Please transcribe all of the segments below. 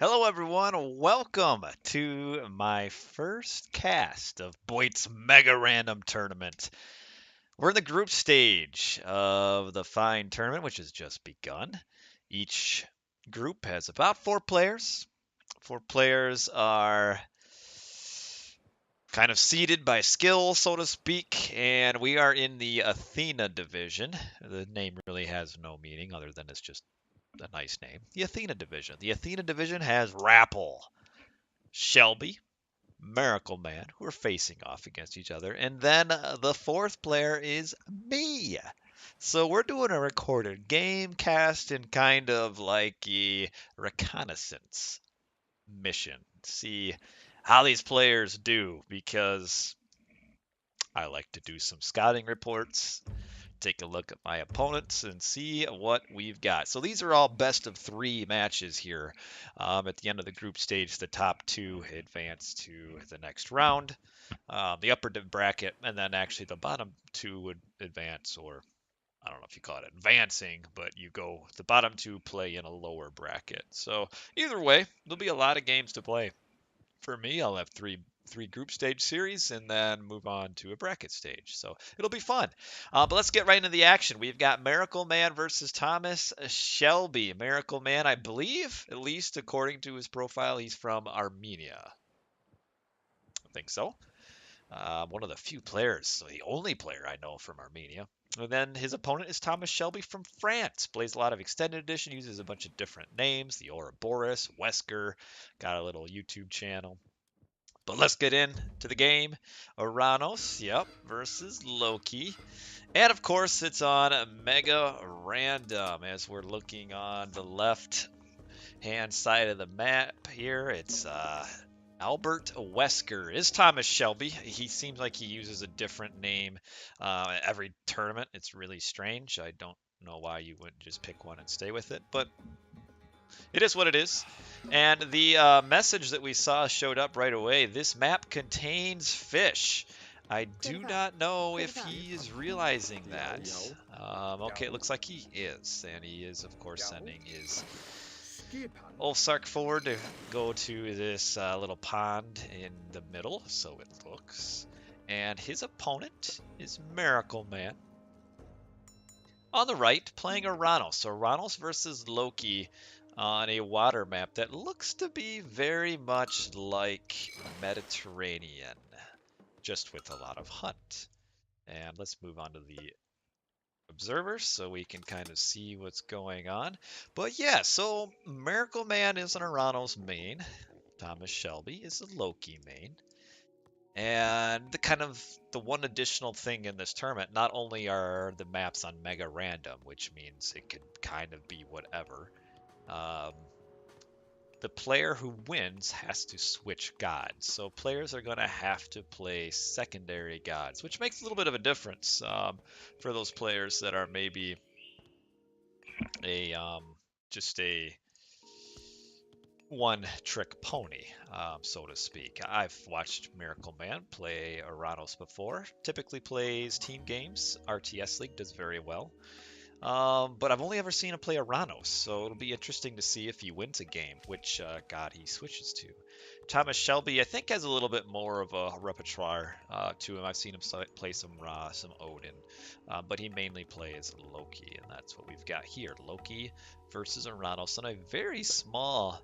Hello, everyone. Welcome to my first cast of BoIt's Mega Random Tournament. We're in the group stage of the fine tournament, which has just begun. Each group has about 4 players. 4 players are kind of seeded by skill, so to speak, and we are in the Athena division. The name really has no meaning other than it's just a nice name. The Athena division. The Athena division has Rapple, Shelby, Miracleman, who are facing off against each other. And then the fourth player is me. So we're doing a recorded game cast and kind of like a reconnaissance mission. See how these players do because I like to do some scouting reports, take a look at my opponents and see what we've got. So these are all best of 3 matches here. At the end of the group stage, the top 2 advance to the next round, the upper bracket, and then actually the bottom 2 would advance, or I don't know if you call it advancing, but you go the bottom 2 play in a lower bracket. So either way, there'll be a lot of games to play. For me, I'll have three group stage series and then move on to a bracket stage. So it'll be fun. But let's get right into the action. We've got Miracle Man versus Thomas Shelby. Miracle Man, I believe, at least according to his profile, he's from Armenia. I think so. One of the few players, so the only player I know from Armenia. And then his opponent is Thomas Shelby from France. Plays a lot of extended edition, uses a bunch of different names. The Ouroboros, Wesker, got a little YouTube channel. But let's get into the game. Oranos, yep, versus Loki. And of course, it's on Mega Random as we're looking on the left hand side of the map here. It's Albert Wesker is Thomas Shelby. He seems like he uses a different name every tournament. It's really strange. I don't know why you wouldn't just pick one and stay with it, but it is what it is. And the message that we saw showed up right away. This map contains fish. I do not know if he is realizing that. Okay, it looks like he is. And he is, of course, sending his Ulfsark forward to go to this little pond in the middle, so it looks. And his opponent is Miracleman. On the right, playing Oranos. So Oranos versus Loki on a water map that looks to be very much like Mediterranean, just with a lot of hunt. And let's move on to the observers so we can kind of see what's going on. But yeah, so Miracle Man is an Oranos main. Thomas Shelby is a Loki main. And the one additional thing in this tournament, not only are the maps on Mega Random, which means it could kind of be whatever, um, the player who wins has to switch gods. So players are going to have to play secondary gods, which makes a little bit of a difference for those players that are maybe a just a one trick pony, so to speak. I've watched Miracle Man play Oranos before. Typically plays team games. RTS League does very well. But I've only ever seen him play Oranos, so it'll be interesting to see if he wins a game, which god he switches to. Thomas Shelby, I think, has a little bit more of a repertoire to him. I've seen him play some Ra, some Odin, but he mainly plays Loki, and that's what we've got here. Loki versus Oranos on a very small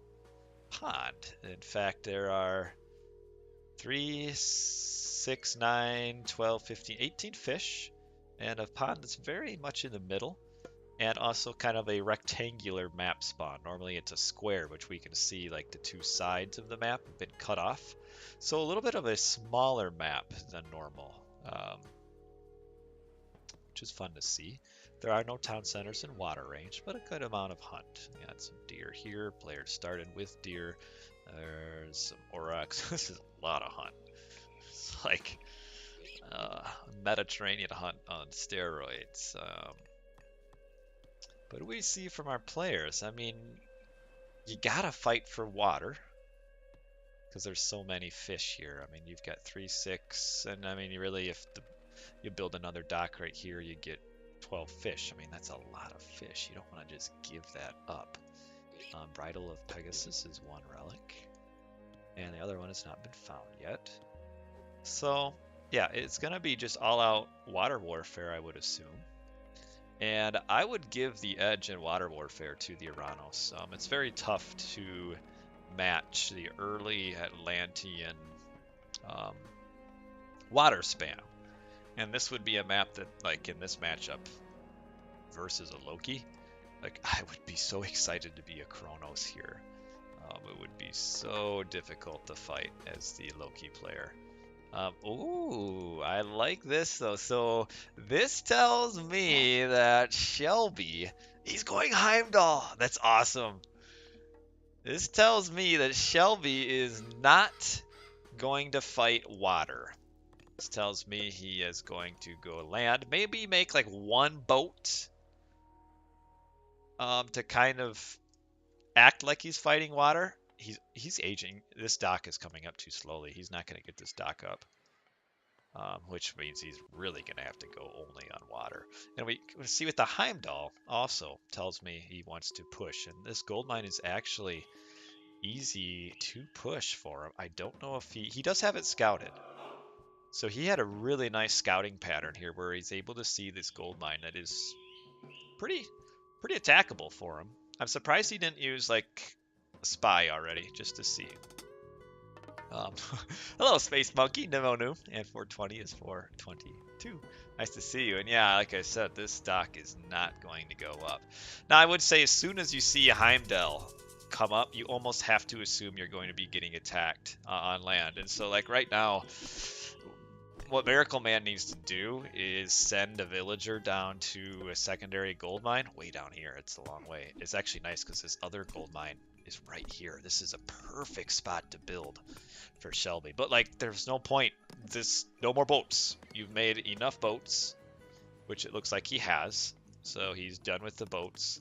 pond. In fact, there are 3, 6, 9, 12, 15, 18 fish, and a pond that's very much in the middle, and also kind of a rectangular map spawn. Normally it's a square, which we can see like the 2 sides of the map have been cut off. So a little bit of a smaller map than normal, which is fun to see. There are no town centers in water range, but a good amount of hunt. We got some deer here. Players started with deer. There's some oryx. This is a lot of hunt. It's like Mediterranean hunt on steroids. But we see from our players, I mean, you gotta fight for water because there's so many fish here. I mean, you've got 3, 6, and I mean, you really, if you build another dock right here, you get 12 fish. I mean, that's a lot of fish. You don't want to just give that up. Bridle of Pegasus is one relic, and the other one has not been found yet. So, yeah, it's going to be just all-out water warfare, I would assume. And I would give the edge in water warfare to the Oranos. It's very tough to match the early Atlantean water spam. And this would be a map that, like in this matchup versus a Loki, like I would be so excited to be a Kronos here. It would be so difficult to fight as the Loki player. Ooh, I like this though. So this tells me that Shelby, he's going Heimdall. That's awesome. This tells me that Shelby is not going to fight water. This tells me he is going to go land. Maybe make like one boat to kind of act like he's fighting water. He's aging. This dock is coming up too slowly. He's not going to get this dock up. Which means he's really going to have to go only on water. And we see with the Heimdall also tells me he wants to push. And this gold mine is actually easy to push for him. I don't know if he does have it scouted. So he had a really nice scouting pattern here where he's able to see this gold mine that is pretty attackable for him. I'm surprised he didn't use like a spy already just to see. Hello, Space Monkey, Nimonu, and 420 is 422. Nice to see you. And yeah, like I said, this dock is not going to go up. Now, I would say as soon as you see a Heimdall come up, you almost have to assume you're going to be getting attacked on land. And so, like right now, what Miracleman needs to do is send a villager down to a secondary gold mine. Way down here, it's a long way. It's actually nice because this other gold mine is right here. This is a perfect spot to build for Shelby. But like, there's no point. No more boats. You've made enough boats, which it looks like he has. So he's done with the boats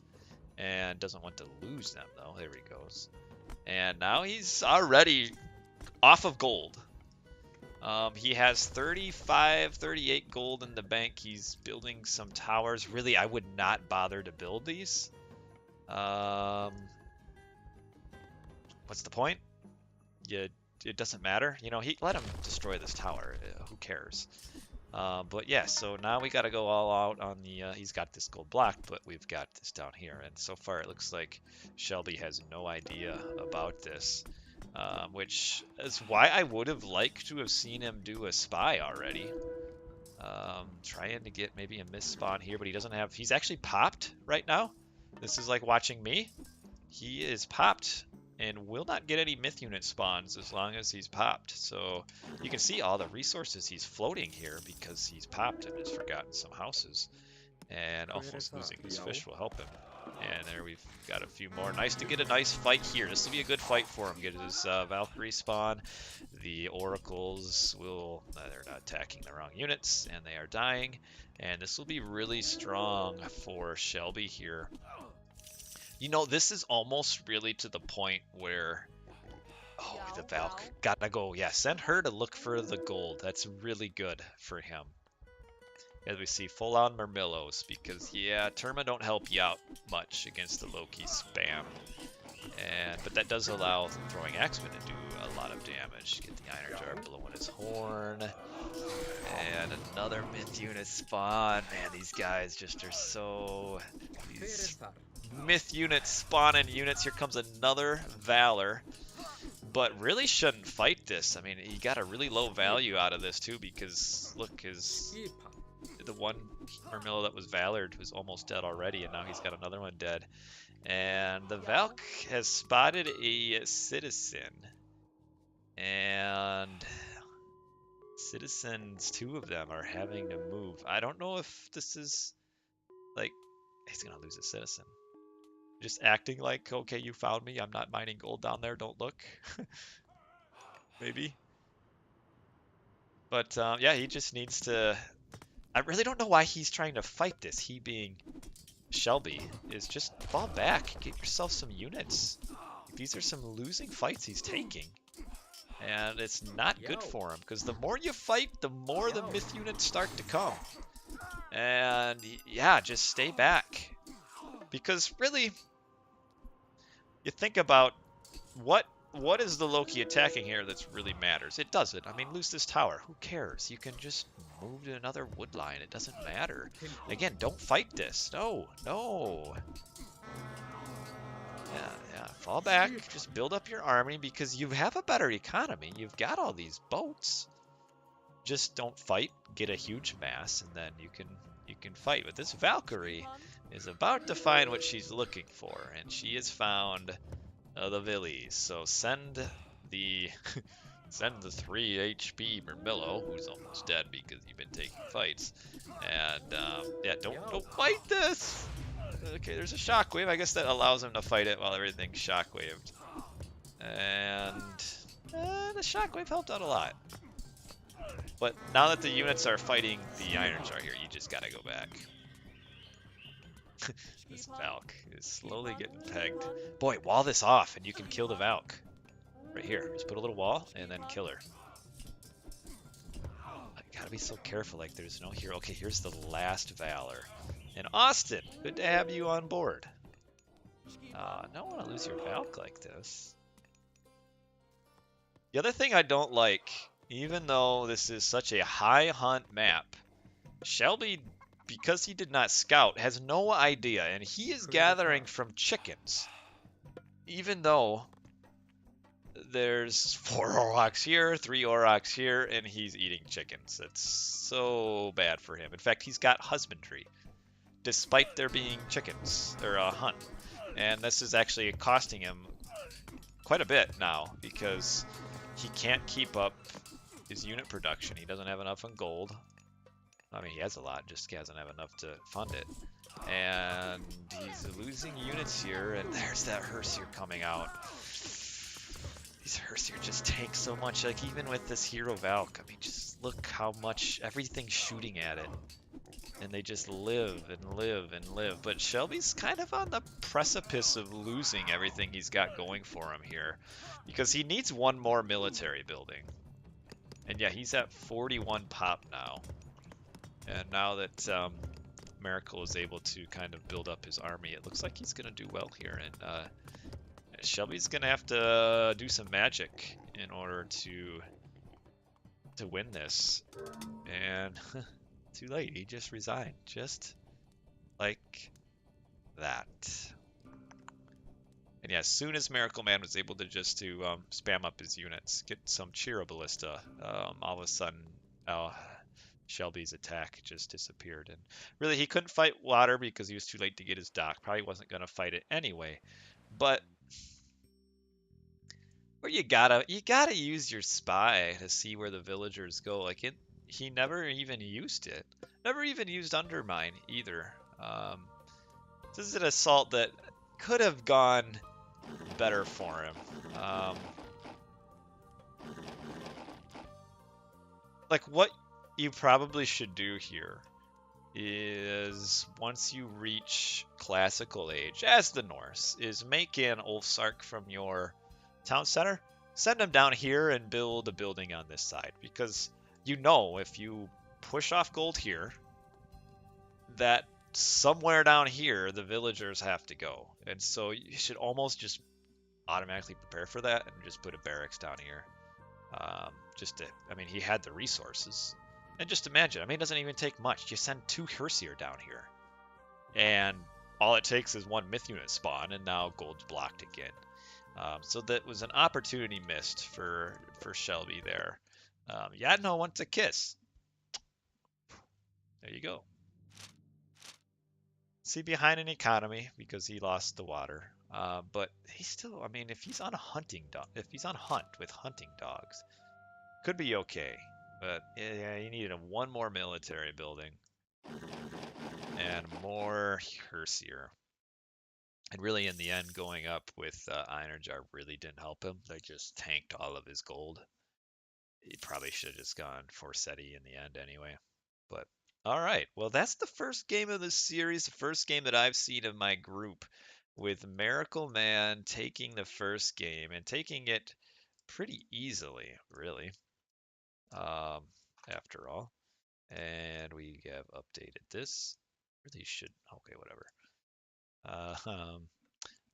and doesn't want to lose them though. There he goes. And now he's already off of gold. He has 38 gold in the bank. He's building some towers. Really, I would not bother to build these. What's the point? It doesn't matter. You know, let him destroy this tower. Who cares? But yeah, so now we got to go all out on the... he's got this gold block, but we've got this down here. And so far, it looks like Shelby has no idea about this. Which is why I would have liked to have seen him do a spy already. Trying to get maybe a miss spawn here, but he doesn't have... He's actually popped right now. This is like watching me. He is popped and will not get any myth unit spawns as long as he's popped. So you can see all the resources he's floating here because he's popped and has forgotten some houses. And almost losing his fish will help him. And there we've got a few more. Nice to get a nice fight here. This will be a good fight for him. Get his Valkyrie spawn. The Oracles will... they're not attacking the wrong units, and they are dying. And this will be really strong for Shelby here. You know, this is almost really to the point where... Oh, the Valk. Gotta go. Yeah, send her to look for the gold. That's really good for him. As we see full-on Murmillos, because, yeah, Terma don't help you out much against the Loki spam. But that does allow throwing Axeman to do a lot of damage. Get the Iron Jar blowing his horn. And another myth unit spawn. Man, these guys just are so... These myth unit spawning units. Here comes another Valor. But really shouldn't fight this. I mean, he got a really low value out of this, too, because, look, the one Murmillo that was Valored was almost dead already, and now he's got another one dead. And the Valk has spotted a citizen. And citizens, two of them, are having to move. I don't know if this is, like, he's going to lose a citizen. Just acting like, okay, you found me. I'm not mining gold down there. Don't look. Maybe. But, yeah, he just needs to... I really don't know why he's trying to fight this. He being Shelby is just fall back. Get yourself some units. These are some losing fights he's taking. And it's not good for him. Because the more you fight, the more the myth units start to come. And yeah, just stay back. Because really, you think about what is the Loki attacking here that's really matters? It doesn't. I mean, lose this tower. Who cares? You can just move to another wood line. It doesn't matter. Again, don't fight this. No, no. Yeah, yeah. Fall back. Just build up your army because you have a better economy. You've got all these boats. Just don't fight. Get a huge mass, and then you can fight. But this Valkyrie is about to find what she's looking for, and she has found the Villies. So send the send the 3 HP Mermillo, who's almost dead because you've been taking fights. And yeah, don't fight this. Okay, there's a shockwave. I guess that allows him to fight it while everything's shockwaved. And the shockwave helped out a lot. But now that the units are fighting the Iron Jar here, you just gotta go back. This Valk is slowly getting pegged. Boy, wall this off and you can kill the Valk. Right here. Just put a little wall and then kill her. I gotta be so careful, like there's no hero. Okay, here's the last Valor. And Austin, good to have you on board. Don't want to lose your Valk like this. The other thing I don't like, even though this is such a high hunt map, Shelby, because he did not scout, has no idea, and he is gathering from chickens. Even though there's 4 Aurochs here, 3 Aurochs here, and he's eating chickens. It's so bad for him. In fact, he's got husbandry, despite there being chickens, or a hunt. And this is actually costing him quite a bit now, because he can't keep up his unit production. He doesn't have enough in gold. I mean, he has a lot, just he doesn't have enough to fund it. And he's losing units here, and there's that Herseer coming out. These Herseer just tank so much, like even with this Hero Valk, I mean, just look how much everything's shooting at it. And they just live and live and live. But Shelby's kind of on the precipice of losing everything he's got going for him here. Because he needs one more military building. And yeah, he's at 41 pop now. And now that Miracle is able to kind of build up his army, it looks like he's going to do well here. And Shelby's going to have to do some magic in order to win this. And too late, he just resigned. Just like that. And yeah, as soon as Miracleman was able to just spam up his units, get some Cheero Ballista, all of a sudden Shelby's attack just disappeared. And really, he couldn't fight water because he was too late to get his dock. Probably wasn't going to fight it anyway. But where you gotta use your spy to see where the villagers go. Like he never even used it. Never even used Undermine either. This is an assault that could have gone better for him. Like what you probably should do here is once you reach classical age, as the Norse, is make an Ulfsark from your town center, send them down here and build a building on this side, because you know if you push off gold here, that somewhere down here the villagers have to go, and so you should almost just automatically prepare for that and just put a barracks down here. I mean, he had the resources, and just imagine, I mean, it doesn't even take much. You send 2 Herseer down here, and all it takes is 1 myth unit spawn, and now gold's blocked again. So that was an opportunity missed for Shelby there. Yadno wants a kiss. There you go. See, behind an economy because he lost the water. But he's still, I mean, if he's on a hunting dog, if he's on hunt with hunting dogs, could be okay. But yeah, he needed 1 more military building and more Herseer. And really, in the end, going up with Iron Jar really didn't help him. They just tanked all of his gold. He probably should have just gone for SETI in the end anyway. But all right, well, that's the first game of the series, the first game that I've seen of my group, with Miracleman taking the first game and taking it pretty easily, really, after all. And we have updated this. Really should, okay, whatever.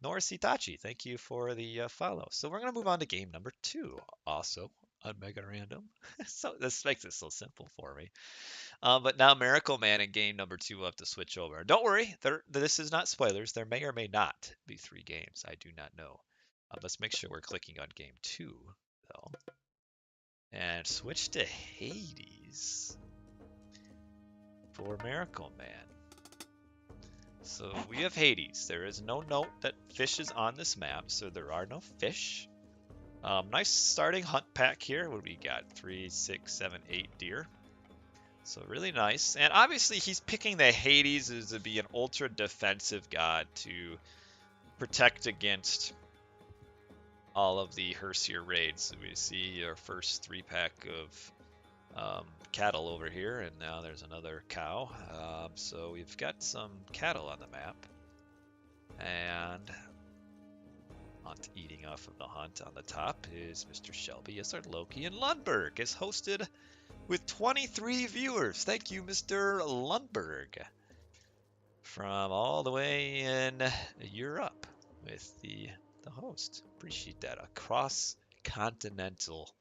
Norris Itachi, thank you for the follow. So we're going to move on to game number 2, also on Mega Random. So this makes it so simple for me. But now Miracleman in game number 2 will have to switch over. Don't worry, this is not spoilers. There may or may not be 3 games. I do not know. Let's make sure we're clicking on game 2, though. And switch to Hades for Miracleman. So we have Hades. There is no note that fish is on this map, so there are no fish. Nice starting hunt pack here. What do we got? 3, 6, 7, 8 deer. So really nice. And obviously he's picking the Hades as to be an ultra defensive god to protect against all of the Hersier raids. So we see our first 3-pack of cattle over here, and now there's another cow. So we've got some cattle on the map, and eating off of the hunt on the top is Mr. Shelby. Yes, our Loki, and Lundberg is hosted with 23 viewers. Thank you, Mr. Lundberg, from all the way in Europe with the host. Appreciate that. A cross-continental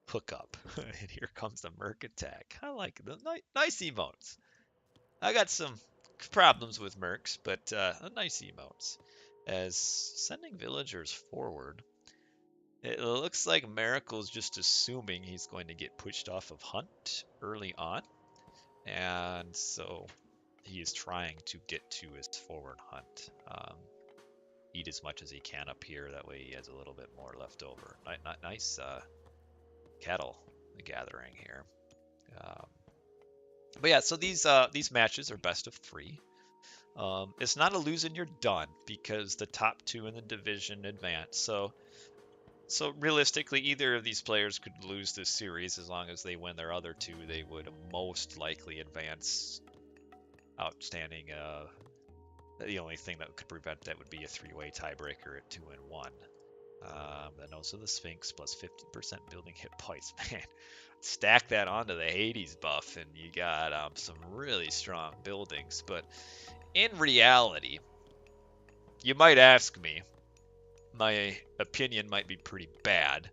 hookup. And here comes the Merc attack. I like the nice emotes. I got some problems with Mercs, but nice emotes. As sending villagers forward, it looks like Miracle's just assuming he's going to get pushed off of Hunt early on, and so he is trying to get to his forward Hunt. Eat as much as he can up here, that way he has a little bit more left over. Nice cattle gathering here. But yeah, so these matches are best of 3. It's not a lose and you're done because the top 2 in the division advance. So realistically, either of these players could lose this series. As long as they win their other 2, they would most likely advance. Outstanding. The only thing that could prevent that would be a 3-way tiebreaker at 2 and 1. The Nose of the Sphinx plus 50% building hit points. Man, stack that onto the Hades buff, and you got some really strong buildings. But in reality, you might ask me, my opinion might be pretty bad,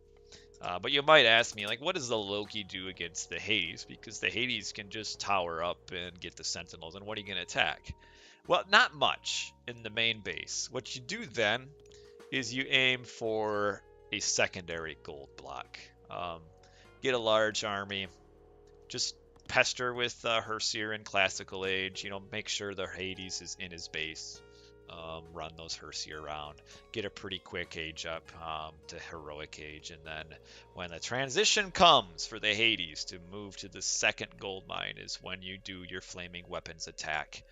but you might ask me, like, what does the Loki do against the Hades? Because the Hades can just tower up and get the Sentinels, and what are you going to attack? Well, not much in the main base. What you do then is you aim for a secondary gold block. Get a large army, just pester with Hersier in Classical Age, make sure the Hades is in his base. Run those Hersier around, get a pretty quick age up to Heroic Age, and then when the transition comes for the Hades to move to the second gold mine is when you do your Flaming Weapons attack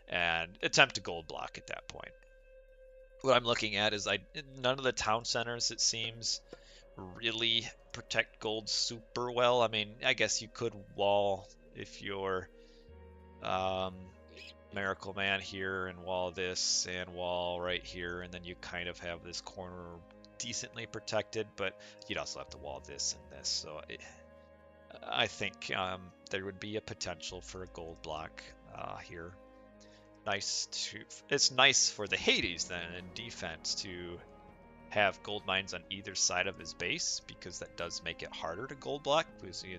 and attempt to gold block at that point. What I'm looking at is none of the town centers, it seems, really protect gold super well. I mean, I guess you could wall if you're Miracleman here, and wall this, and wall right here, and then you kind of have this corner decently protected, but you'd also have to wall this and this. So I think there would be a potential for a gold block here. It's nice for the Hades then in defense to have gold mines on either side of his base, because that does make it harder to gold block, because the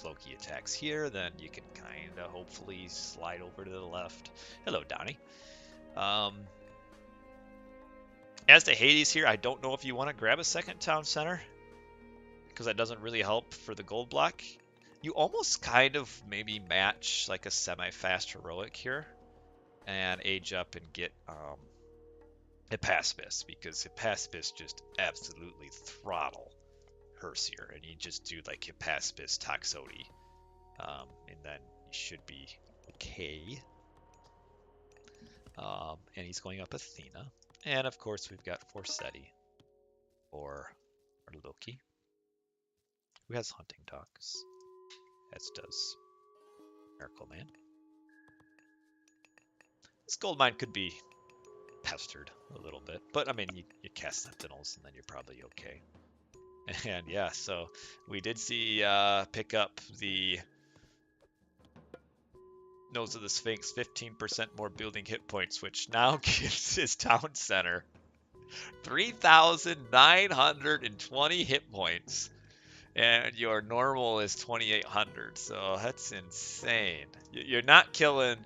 Loki attacks here, then you can kind of hopefully slide over to the left. Hello, Donnie. As to Hades here, I don't know if you want to grab a second town center, because that doesn't really help for the gold block. You almost kind of maybe match like a semi-fast heroic here and age up and get Hippaspis, because Hippaspis just absolutely throttle Hersier, and you just do like Hippaspis Toxodi, and then you should be okay. And he's going up Athena, and of course we've got Forseti or Loki, who has hunting dogs, as does Miracleman. This gold mine could be pestered a little bit, but I mean, you cast Sentinels and then you're probably okay. And yeah, so we did see pick up the Nose of the Sphinx, 15% more building hit points, which now gives his town center 3,920 hit points. And your normal is 2,800. So that's insane. You're not killing.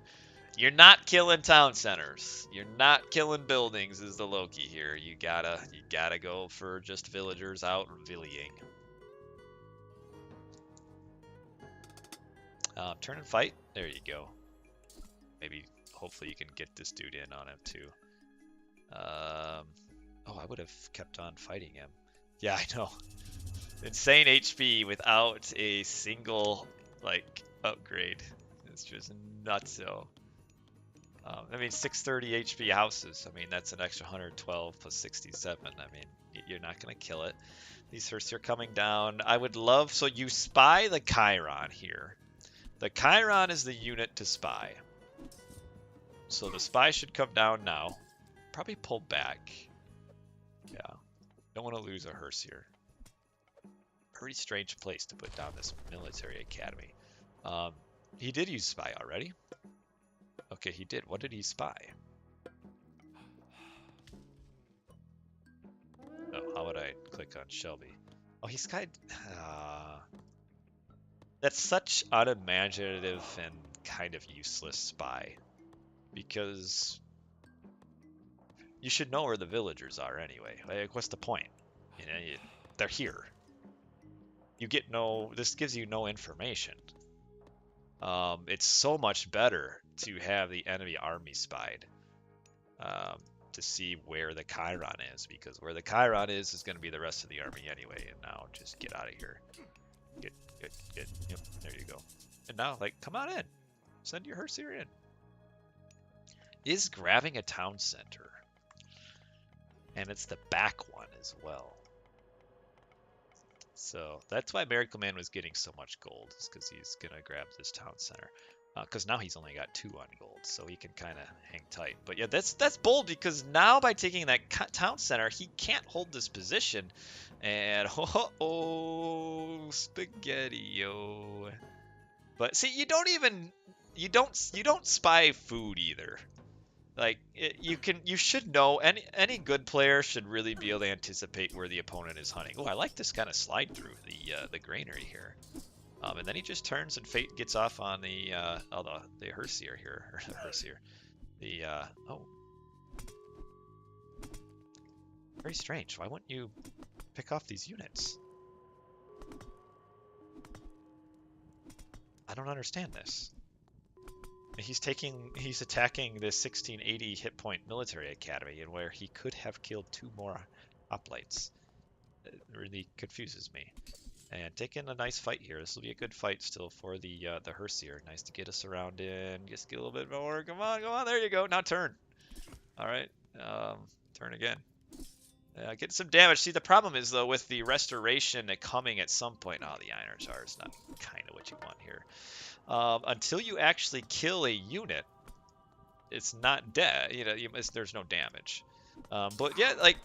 You're not killing town centers. You're not killing buildings. Is the Loki here? You gotta go for just villagers out villying. Turn and fight. There you go. Maybe, hopefully, you can get this dude in on him too. Oh, I would have kept on fighting him. Yeah, I know. Insane HP without a single, like, upgrade. It's just nutso. I mean, 630 HP houses. I mean, that's an extra 112 plus 67. I mean, you're not going to kill it. These firsts are coming down. I would love... So you spy the Chiron here. The Chiron is the unit to spy. So the spy should come down now. Probably pull back. Yeah. Don't want to lose a hearse here. Pretty strange place to put down this military academy. He did use spy already. Okay, he did. What did he spy? Oh, how would I click on Shelby? Oh, he's kind. That's such unimaginative and kind of useless spy, because you should know where the villagers are anyway. Like, what's the point? You know, they're here. You get no. This gives you no information. It's so much better to have the enemy army spied, to see where the Chiron is, because where the Chiron is going to be the rest of the army anyway. And now just get out of here. Get. Yep, there you go. And now, like, come on in. Send your Herseer in. Is grabbing a town center. And it's the back one as well. So that's why Miracleman was getting so much gold, is because he's going to grab this town center. Because now he's only got 2 on gold, so he can kind of hang tight. But yeah, that's bold, because now by taking that town center, he can't hold this position. And oh, spaghetti-o. But see, you don't spy food either. Like, you should know, any good player should really be able to anticipate where the opponent is hunting. Oh, I like this kind of slide through the granary here. And then he just turns and Fate gets off on the Herseer here, or the Herseer. Oh. Very strange. Why wouldn't you pick off these units? I don't understand this. He's attacking the 1680 hit point military academy, and where he could have killed 2 more hoplites. It really confuses me. And taking a nice fight here. This will be a good fight still for the Herseer. Nice to get us around in. Just get a little bit more. Come on, come on. There you go. Now turn. All right. Turn again. Get some damage. See, the problem is, though, with the restoration coming at some point. Oh, the Iron Jar is not kind of what you want here. Until you actually kill a unit, it's not dead. You know, there's no damage. But yeah, like,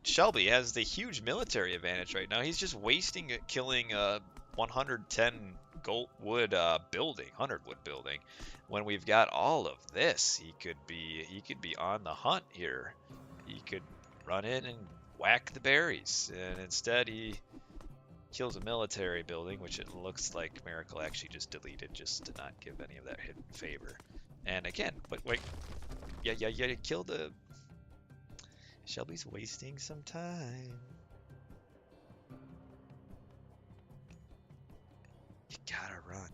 Shelby has the huge military advantage right now. He's just wasting it killing a 110 gold wood building, 100 wood building, when we've got all of this. He could be on the hunt here. He could run in and whack the berries, and instead he kills a military building, which it looks like Miracle actually just deleted just to not give any of that hidden favor. And again, but wait, yeah, kill the... Shelby's wasting some time. You gotta run.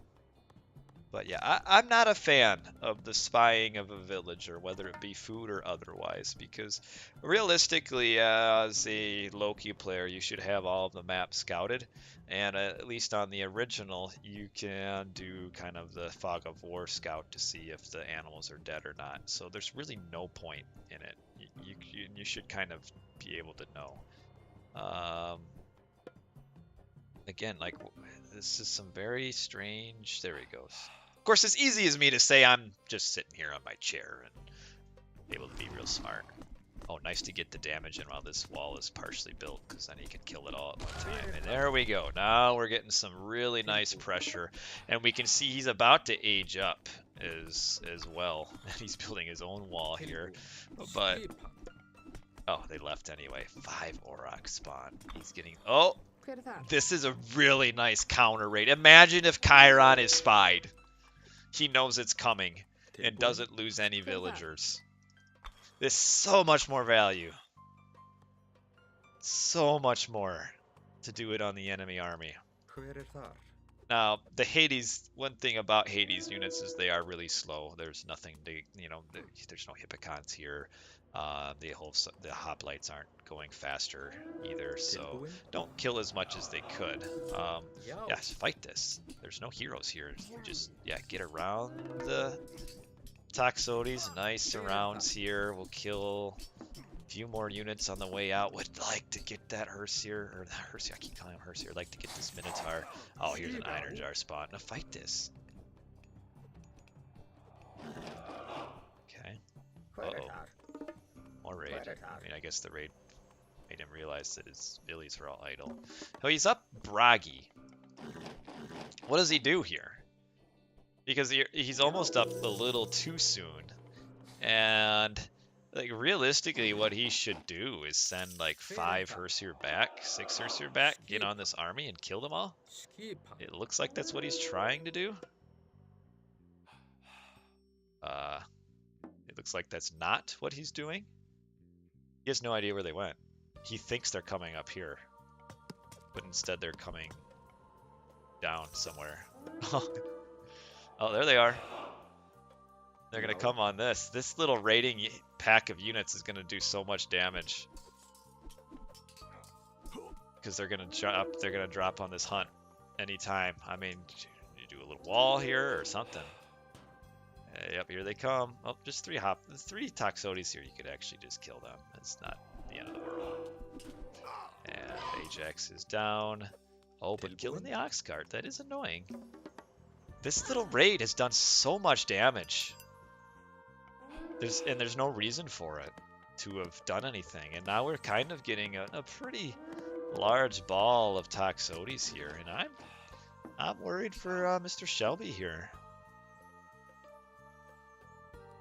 But yeah, I'm not a fan of the spying of a villager, whether it be food or otherwise, because realistically, as a Loki player, you should have all of the maps scouted, and at least on the original, you can do kind of the Fog of War scout to see if the animals are dead or not. So there's really no point in it. You should kind of be able to know. Again, like, this is some very strange... There he goes. Of course, it's easy as me to say I'm just sitting here on my chair and able to be real smart. Oh, nice to get the damage in while this wall is partially built, because then he can kill it all at one time. And there we go. Now we're getting some really nice pressure. And we can see he's about to age up as well. He's building his own wall here. But, oh, they left anyway. 5 Auroch spawn. He's getting, oh, this is a really nice counter raid. Imagine if Chiron is spied. He knows it's coming and doesn't lose any villagers. There's so much more value. So much more to do it on the enemy army. Now, the Hades, one thing about Hades units is they are really slow. There's nothing to, you know, there's no hippocons here. The hoplites aren't going faster either, so don't kill as much as they could. Yes, fight this. There's no heroes here. Just, yeah, get around the Toxotes, nice rounds here. We'll kill a few more units on the way out. Would like to get that Herseer, or that Herseer, I keep calling him Herseer. Like to get this Minotaur. Oh, here's an Iron Jar spawn. Now fight this. Okay. Uh-oh. More raid. I mean, I guess the raid made him realize that his billies were all idle. Oh, he's up Bragi. What does he do here? Because he's almost up a little too soon. And, like, realistically, what he should do is send, like, 5 Herseer back, 6 Herseer back, get on this army and kill them all. It looks like that's what he's trying to do. It looks like that's not what he's doing. He has no idea where they went. He thinks they're coming up here. But instead they're coming down somewhere. Oh, there they are. They're going to come on this. This little raiding pack of units is going to do so much damage. Because they're going to drop on this hunt anytime. I mean, you do a little wall here or something. Yep, here they come. Oh, just 3 Toxotes here. You could actually just kill them. It's not the end of the world. And Ajax is down. Oh, but killing the Ox Cart, that is annoying. This little raid has done so much damage. There's no reason for it to have done anything. And now we're kind of getting a pretty large ball of Toxotes here. And I'm worried for Mr. Shelby here.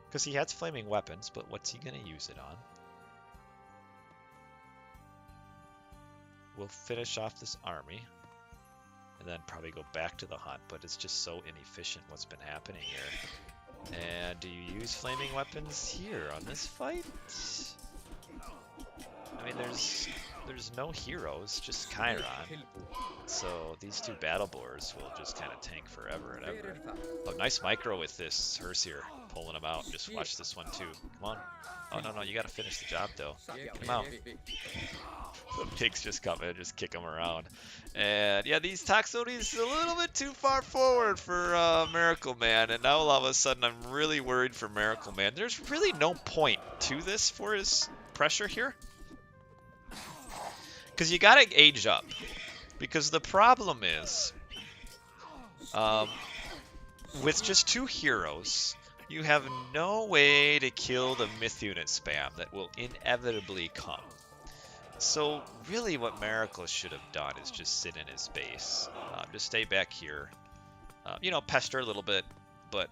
Because he has flaming weapons, but what's he going to use it on? We'll finish off this army. And then probably go back to the hunt, but it's just so inefficient what's been happening here. And do you use flaming weapons here on this fight? I mean, there's no heroes, just Chiron. So these 2 battle boars will just kind of tank forever and ever. Oh, nice micro with this Herseer, pulling him out. Just watch this one too. Come on. Oh, no, you got to finish the job though. Get him out. The pigs just come in, just kick them around. And yeah, these Toxotes a little bit too far forward for Miracleman. And now all of a sudden I'm really worried for Miracleman. There's really no point to this for his pressure here. Because you got to age up. Because the problem is, with just 2 heroes, you have no way to kill the myth unit spam that will inevitably come. So really what Miracle should have done is just sit in his base. Just stay back here. You know, pester a little bit, but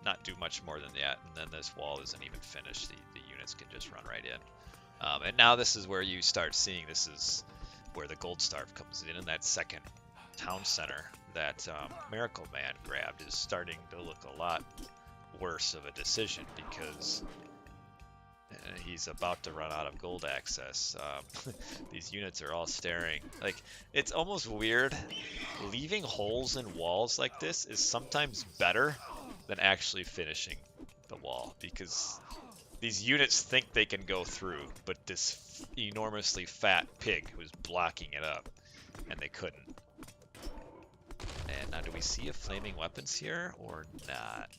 not do much more than that. And then this wall isn't even finished. The units can just run right in. And now this is where you start seeing, this is where the Gold Starve comes in that second town center that Miracleman grabbed is starting to look a lot worse of a decision because he's about to run out of gold access. These units are all staring. Like, it's almost weird. Leaving holes in walls like this is sometimes better than actually finishing the wall because these units think they can go through, but this enormously fat pig was blocking it up, and they couldn't. And now, do we see a flaming weapons here or not?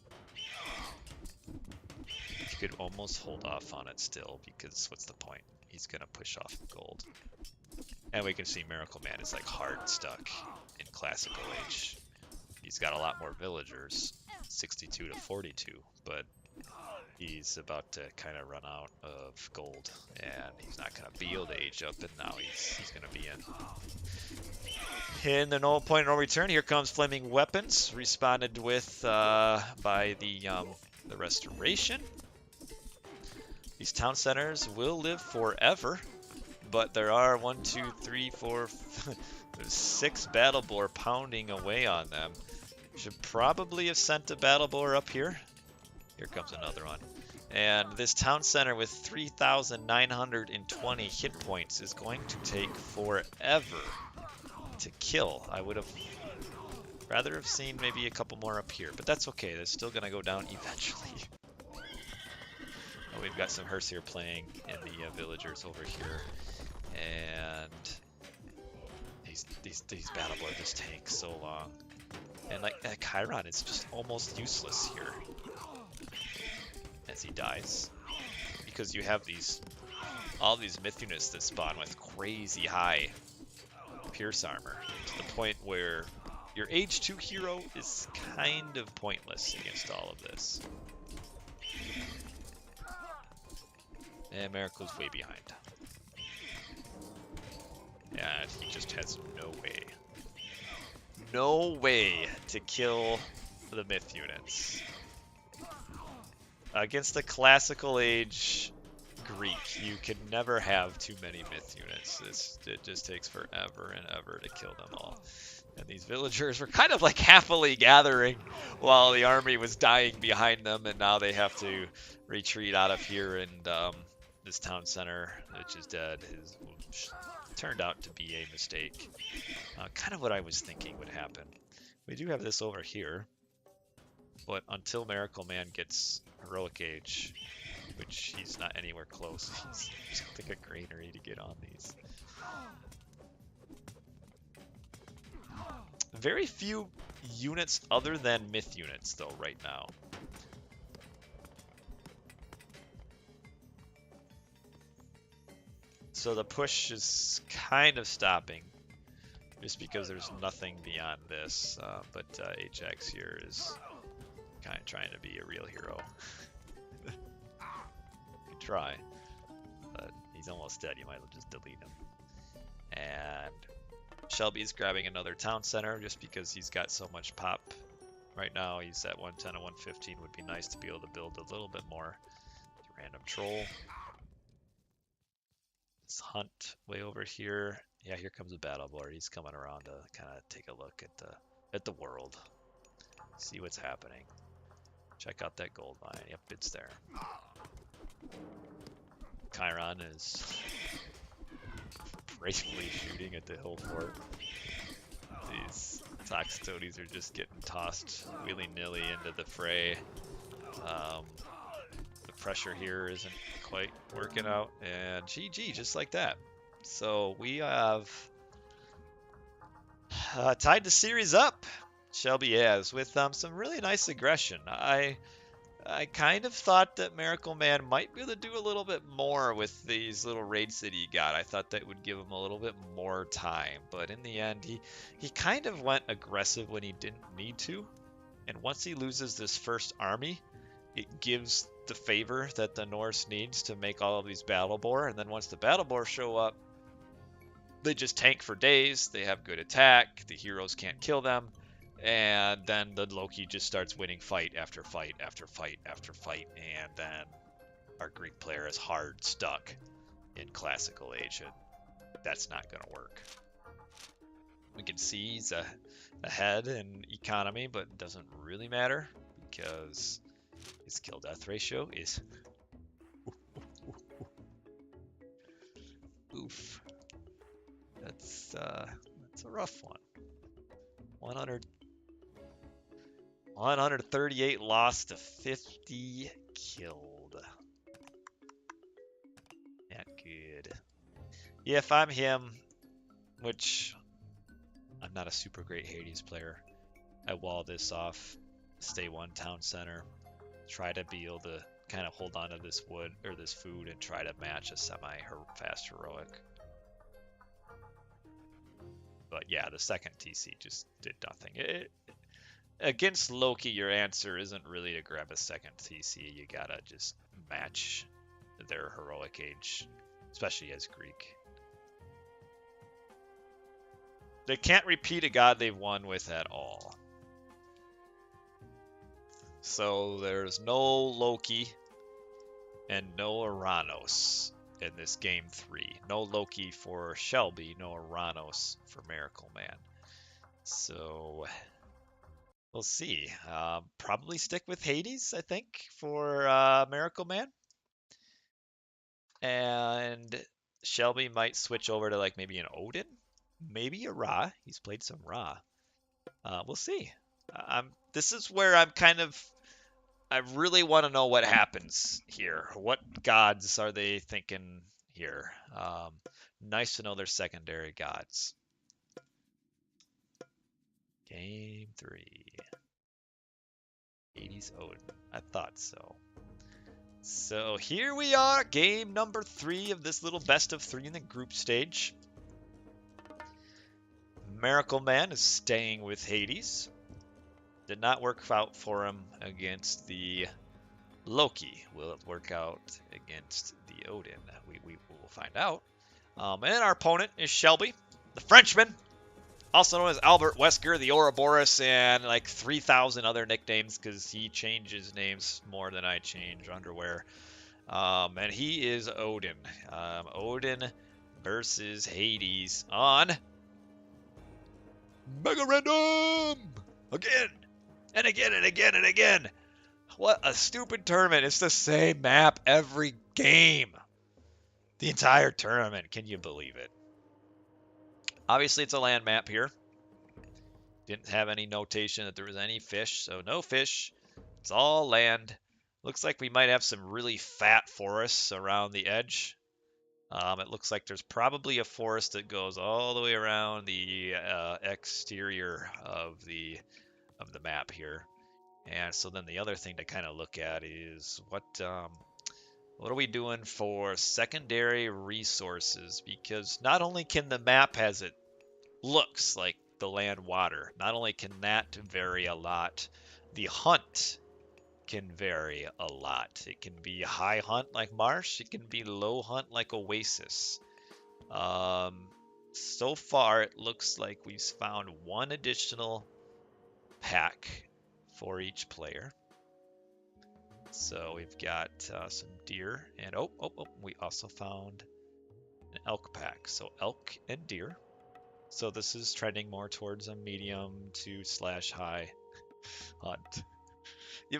You could almost hold off on it still, because what's the point? He's gonna push off the gold. And we can see Miracleman is like hard stuck in classical age. He's got a lot more villagers, 62 to 42, but He's about to kind of run out of gold, and he's not going to be able to age up, and now he's going to be in the no point no return. Here comes Flaming Weapons, responded with by the Restoration. These town centers will live forever, but there are 1, 2, 3, 4, there's 6 Battle Boar pounding away on them. Should probably have sent a Battle Boar up here. Here comes another one. And this town center with 3,920 hit points is going to take forever to kill. I would have rather have seen maybe a couple more up here, but that's okay. They're still going to go down eventually. Oh, we've got some Hearths playing in the villagers over here. And these Battle Boar just take so long. And like that Chiron is just almost useless here as he dies, because you have all these myth units that spawn with crazy high pierce armor to the point where your Age 2 hero is kind of pointless against all of this. And Miracle's way behind. And he just has no way to kill the myth units. Against the classical age Greek, you can never have too many myth units. It just takes forever and ever to kill them all. And these villagers were kind of like happily gathering while the army was dying behind them, and now they have to retreat out of here, and this town center, which is dead, turned out to be a mistake. Kind of what I was thinking would happen. We do have this over here, but until Miracleman gets Heroic Age, which he's not anywhere close, he's like a granary to get on these. Very few units other than myth units, though, right now. So the push is kind of stopping, just because there's nothing beyond this. But Ajax here is kind of trying to be a real hero. Could try, but he's almost dead. You might as well just delete him. And Shelby's grabbing another town center just because he's got so much pop. Right now he's at 110 and 115. Would be nice to be able to build a little bit more. Random troll. This hunt way over here. Yeah, here comes a Battle Boar. He's coming around to kind of take a look at the world. See what's happening. Check out that gold mine. Yep, it's there. Chiron is bravely shooting at the hill fort. These Toxitodes are just getting tossed willy-nilly into the fray. The pressure here isn't quite working out, and GG, just like that. So we have tied the series up. Shelby has with some really nice aggression. I kind of thought that Miracleman might be able to do a little bit more with these little raids that he got. I thought that would give him a little bit more time, but in the end, he kind of went aggressive when he didn't need to. And once he loses this first army, it gives the favor that the Norse needs to make all of these Battle Boar. And then once the Battle Boar show up, they just tank for days. They have good attack. The heroes can't kill them. And then the Loki just starts winning fight after fight after fight after fight. And then our Greek player is hard stuck in classical age. And that's not going to work. We can see he's ahead in economy, but it doesn't really matter because his kill death ratio is oof. That's a rough one. 138 lost to 50 killed. Not good. Yeah, if I'm him, which I'm not a super great Hades player, I wall this off, stay one town center, try to be able to kind of hold on to this wood or this food and try to match a semi-fast heroic. But yeah, the second TC just did nothing. against Loki, your answer isn't really to grab a second TC. You gotta just match their heroic age, especially as Greek. They can't repeat a god they've won with at all. So there's no Loki and no Oranos in this game 3. No Loki for Shelby, no Oranos for Miracleman. So we'll see. Probably stick with Hades, I think, for Miracleman. And Shelby might switch over to like maybe an Odin, maybe a Ra. He's played some Ra. We'll see. This is where I really want to know what happens here. What gods are they thinking here? Nice to know their secondary gods. Game 3. Hades Odin. I thought so. So here we are, game number 3 of this little best of 3 in the group stage. Miracleman is staying with Hades. Did not work out for him against the Loki. Will it work out against the Odin? We will find out. And our opponent is Shelby, the Frenchman, also known as Albert Wesker, the Ouroboros, and like 3,000 other nicknames because he changes names more than I change underwear. And he is Odin. Odin versus Hades on MegaRandom! Again! And again and again and again! What a stupid tournament. It's the same map every game. The entire tournament. Can you believe it? Obviously, it's a land map here. Didn't have any notation that there was any fish, so no fish. It's all land. Looks like we might have some really fat forests around the edge. It looks like there's probably a forest that goes all the way around the exterior of the map here. And so then the other thing to kind of look at is what are we doing for secondary resources? Because not only can the map as it looks like the land water, not only can that vary a lot, the hunt can vary a lot. It can be high hunt like marsh, it can be low hunt like oasis. So far it looks like we've found one additional pack for each player. So we've got some deer, and we also found an elk pack. So elk and deer. So this is trending more towards a medium to / high hunt.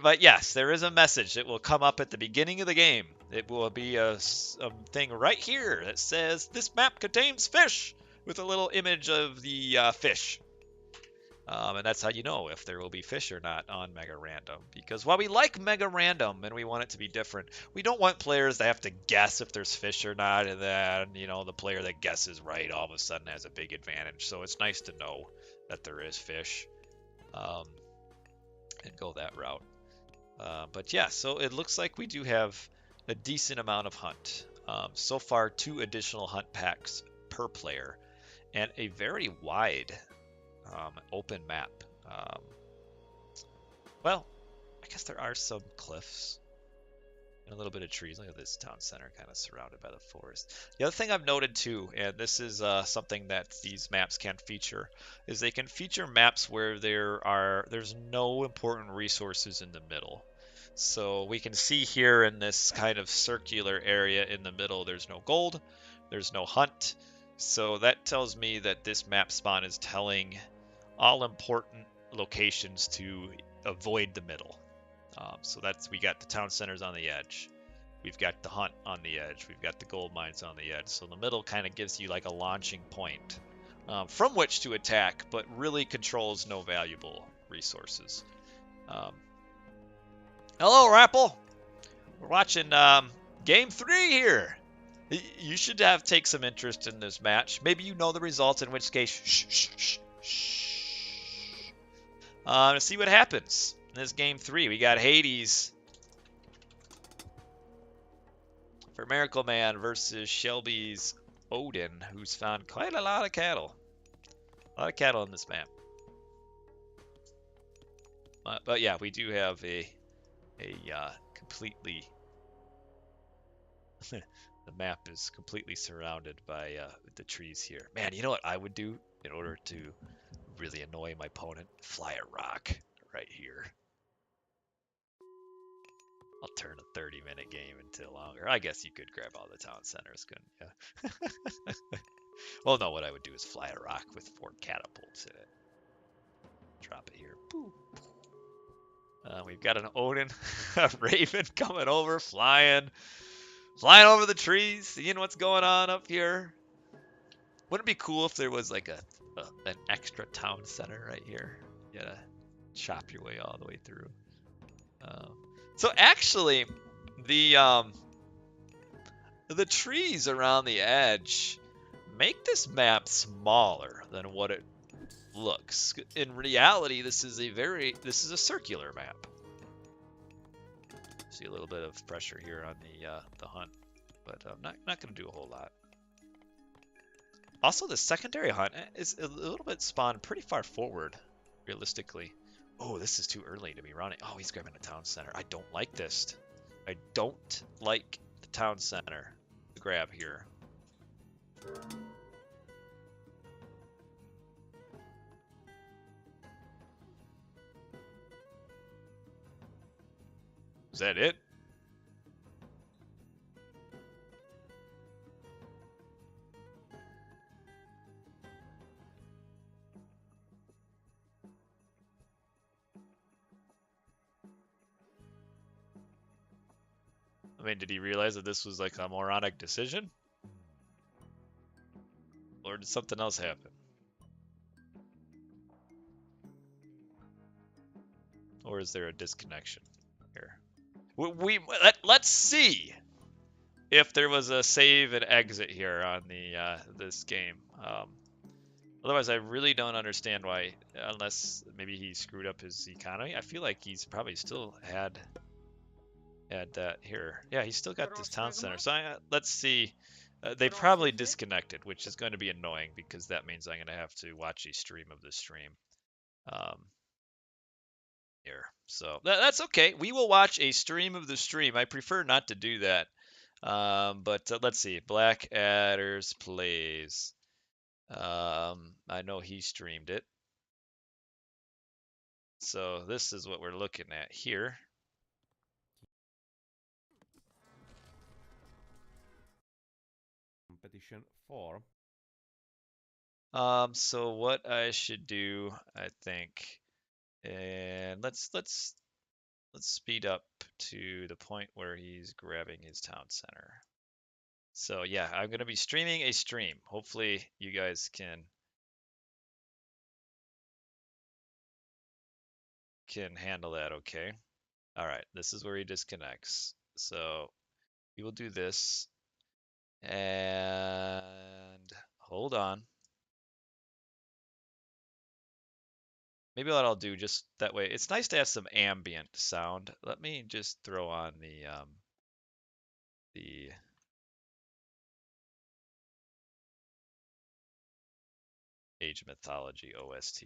But yes, there is a message. It will come up at the beginning of the game. It will be a thing right here that says, this map contains fish, with a little image of the fish. And that's how you know if there will be fish or not on MegaRandom. Because while we like MegaRandom and we want it to be different, we don't want players to have to guess if there's fish or not, and then, the player that guesses right all of a sudden has a big advantage. So it's nice to know that there is fish, and go that route. But yeah, so it looks like we do have a decent amount of hunt. So far, 2 additional hunt packs per player, and a very wide open map. Well, I guess there are some cliffs and a little bit of trees. Look at this town center kind of surrounded by the forest. The other thing I've noted too, and this is something that these maps can feature, is they can feature maps where there's no important resources in the middle. So we can see here in this kind of circular area in the middle, there's no gold, there's no hunt. So that tells me that this map spawn is telling all important locations to avoid the middle. So we got the town centers on the edge. We've got the hunt on the edge. We've got the gold mines on the edge. So the middle kind of gives you like a launching point from which to attack, but really controls no valuable resources. Hello, Rapple. We're watching game 3 here. You should take some interest in this match. Maybe you know the results, in which case, shh. To see what happens in this game 3. We got Hades for Miracleman versus Shelby's Odin, who's found quite a lot of cattle. A lot of cattle in this map. But yeah, we do have a completely the map is completely surrounded by the trees here. Man, you know what I would do in order to really annoy my opponent? Fly a rock right here. I'll turn a 30-minute game into longer. I guess you could grab all the town centers, couldn't you? Well, no, what I would do is fly a rock with 4 catapults in it. Drop it here. Boom. We've got an Odin, a raven coming over, flying over the trees, seeing what's going on up here. Wouldn't it be cool if there was like an extra town center right here? You gotta chop your way all the way through. So actually, the trees around the edge make this map smaller than what it looks. In reality, this is a circular map. See a little bit of pressure here on the hunt, but I'm not going to do a whole lot. Also, the secondary hunt is a little bit spawned pretty far forward, realistically. Oh, this is too early to be running. Oh, he's grabbing a town center. I don't like this. I don't like the town center to grab here. Is that it? I mean, did he realize that this was like a moronic decision? Or did something else happen? Or is there a disconnection here? Let's see if there was a save and exit here on this game. Otherwise, I really don't understand why, unless maybe he screwed up his economy. I feel like he's probably still had that here. Yeah, he's still got this town center. So let's see. They probably disconnected, which is going to be annoying because that means I'm going to have to watch a stream of the stream. Here. So that's okay. We will watch a stream of the stream. I prefer not to do that. But let's see. Black Adders plays. I know he streamed it. So this is what we're looking at here. Competition 4. So what I should do, I think, and let's speed up to the point where he's grabbing his town center. So yeah, I'm gonna be streaming a stream. Hopefully you guys can handle that okay. All right, this is where he disconnects. So we will do this and hold on. Maybe what I'll do just that way. It's nice to have some ambient sound. Let me just throw on the Age of Mythology OST.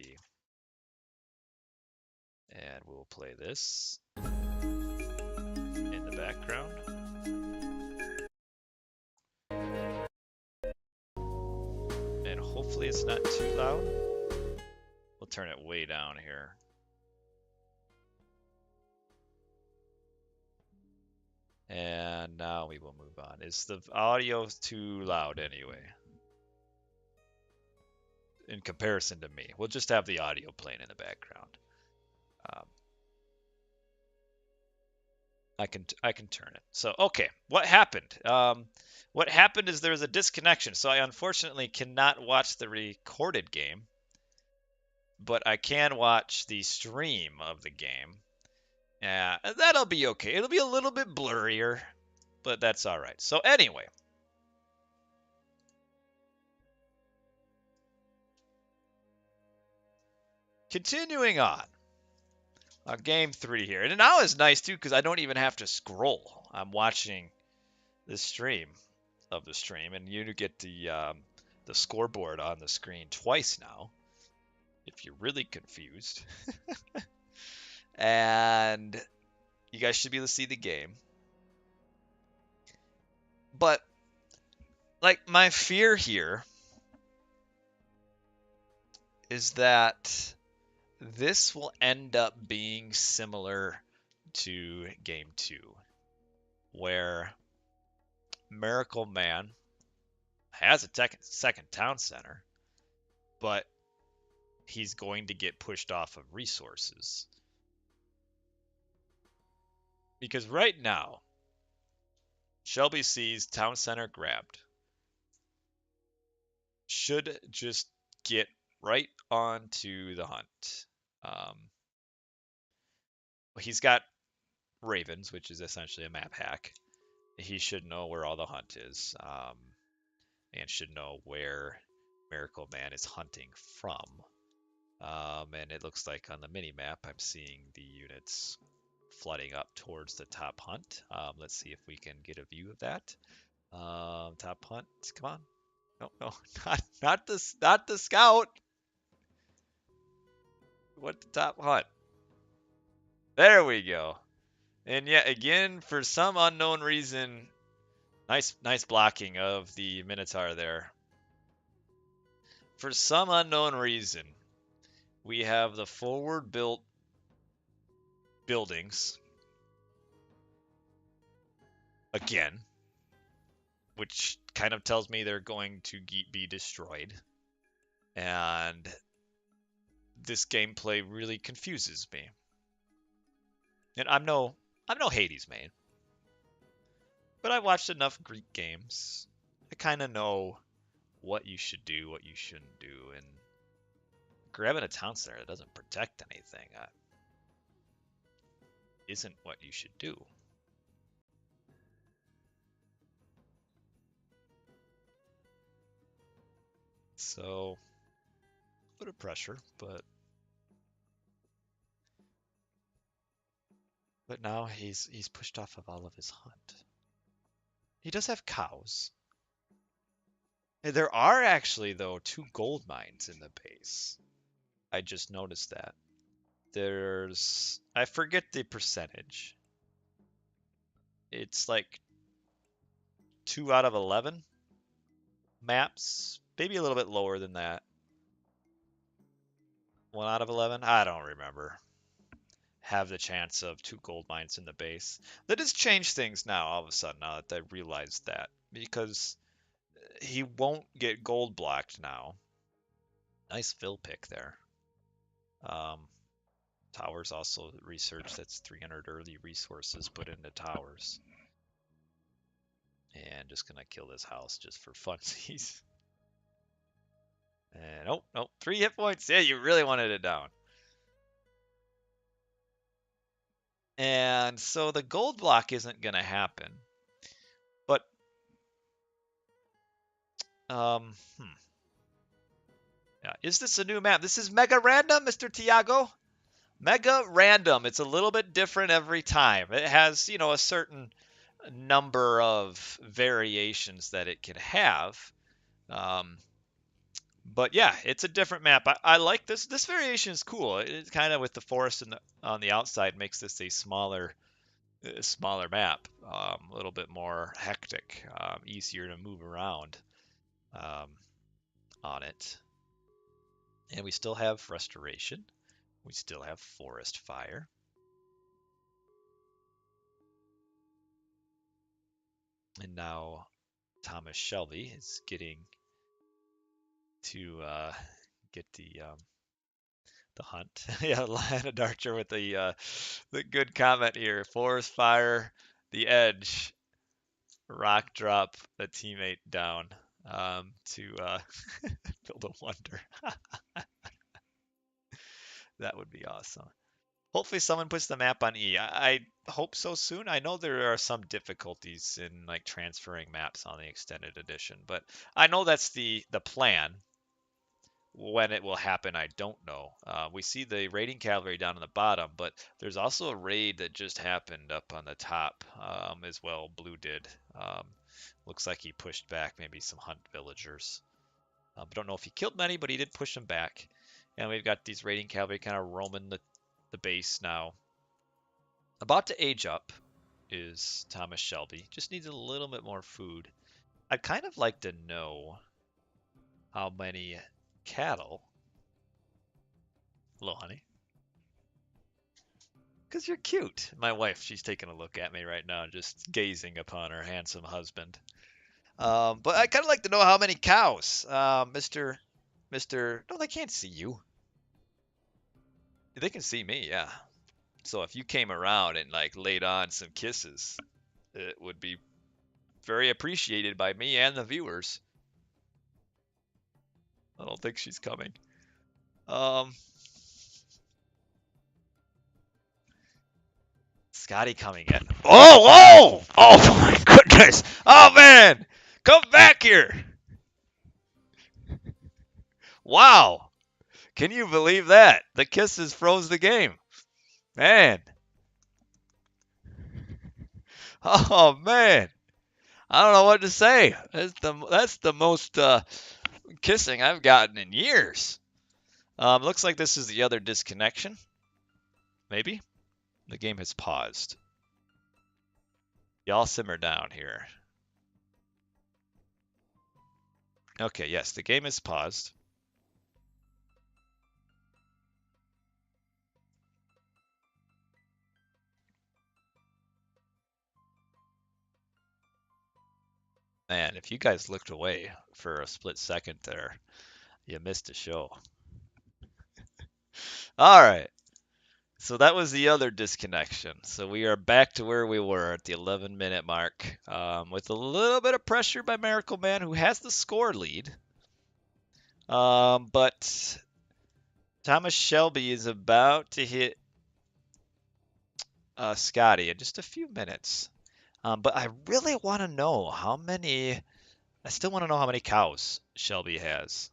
And we'll play this in the background. And hopefully it's not too loud. We'll turn it way down here. And now we will move on. Is the audio too loud anyway? In comparison to me. We'll just have the audio playing in the background. I can turn it. So, okay, what happened? What happened is there was a disconnection. So I unfortunately cannot watch the recorded game, but I can watch the stream of the game. Yeah, that'll be okay. It'll be a little bit blurrier, but that's all right. So anyway, continuing on game 3 here. And now it's nice too because I don't even have to scroll. I'm watching the stream of the stream, and you get the scoreboard on the screen twice now if you're really confused. and you guys should be able to see the game. But like my fear here is that this will end up being similar to game 2, where Miracleman has a second town center, but he's going to get pushed off of resources. Because right now, Shelby sees town center grabbed. Should just get right onto the hunt. He's got ravens, which is essentially a map hack. He should know where all the hunt is, and should know where Miracleman is hunting from. And it looks like on the mini map, I'm seeing the units flooding up towards the top hunt. Let's see if we can get a view of that. Top hunt, come on. No, not the scout. What the top hunt? There we go. And yet again, for some unknown reason, nice blocking of the Minotaur there. For some unknown reason, we have the forward built buildings again, which kind of tells me they're going to be destroyed. And this gameplay really confuses me. And I'm no Hades main, but I've watched enough Greek games. I kind of know what you should do, what you shouldn't do, and grabbing a town center that doesn't protect anything isn't what you should do. So, a bit of pressure, but now he's pushed off of all of his hunt. He does have cows. There are actually, though, 2 gold mines in the base. I just noticed that. I forget the percentage. It's like 2 out of 11 maps, maybe a little bit lower than that. 1 out of 11? I don't remember. Have the chance of 2 gold mines in the base. That has changed things now, all of a sudden, now that I realized that. Because he won't get gold blocked now. Nice fill pick there. Towers also research, that's 300 early resources put into towers. And just gonna kill this house just for funsies. And oh, 3 hit points. Yeah, you really wanted it down. And so the gold block isn't gonna happen. But yeah, is this a new map? This is MegaRandom, Mr. Tiago. MegaRandom. It's a little bit different every time. It has, a certain number of variations that it can have. But yeah, it's a different map. I like this. This variation is cool. It's kind of with the forest on the outside makes this a smaller map, a little bit more hectic, easier to move around on it. And we still have restoration. We still have forest fire. And now Thomas Shelby is getting to get the hunt. Yeah, Lion Archer with the good comment here. Forest fire, the edge, rock drop a teammate down to build a wonder. That would be awesome. Hopefully someone puts the map on E. I hope so soon. I know there are some difficulties in like transferring maps on the extended edition, but I know that's the plan. When it will happen, I don't know. We see the raiding cavalry down on the bottom, but there's also a raid that just happened up on the top as well. Blue did. Looks like he pushed back maybe some hunt villagers. I don't know if he killed many, but he did push them back. And we've got these raiding cavalry kind of roaming the base now. About to age up is Thomas Shelby. Just needs a little bit more food. I'd kind of like to know how many cattle. Hello, honey. Because you're cute. My wife, she's taking a look at me right now, just gazing upon her handsome husband. But I'd kind of like to know how many cows. Mr. No, they can't see you. They can see me, yeah. So if you came around and like laid on some kisses, it would be very appreciated by me and the viewers. I don't think she's coming. Um, Scotty coming in. Oh, whoa! Oh my goodness! Oh man! Come back here! Wow! Can you believe that? The kisses froze the game. Man. Oh man. I don't know what to say. That's the most kissing I've gotten in years. Looks like this is the other disconnection. Maybe? The game has paused. Y'all simmer down here. Okay, yes, the game is paused. Man, if you guys looked away for a split second there, you missed a show. All right. So that was the other disconnection. So we are back to where we were at the 11-minute mark, with a little bit of pressure by Miracleman, who has the score lead. But Thomas Shelby is about to hit Scotty in just a few minutes. But I really want to know how many. I still want to know how many cows Shelby has.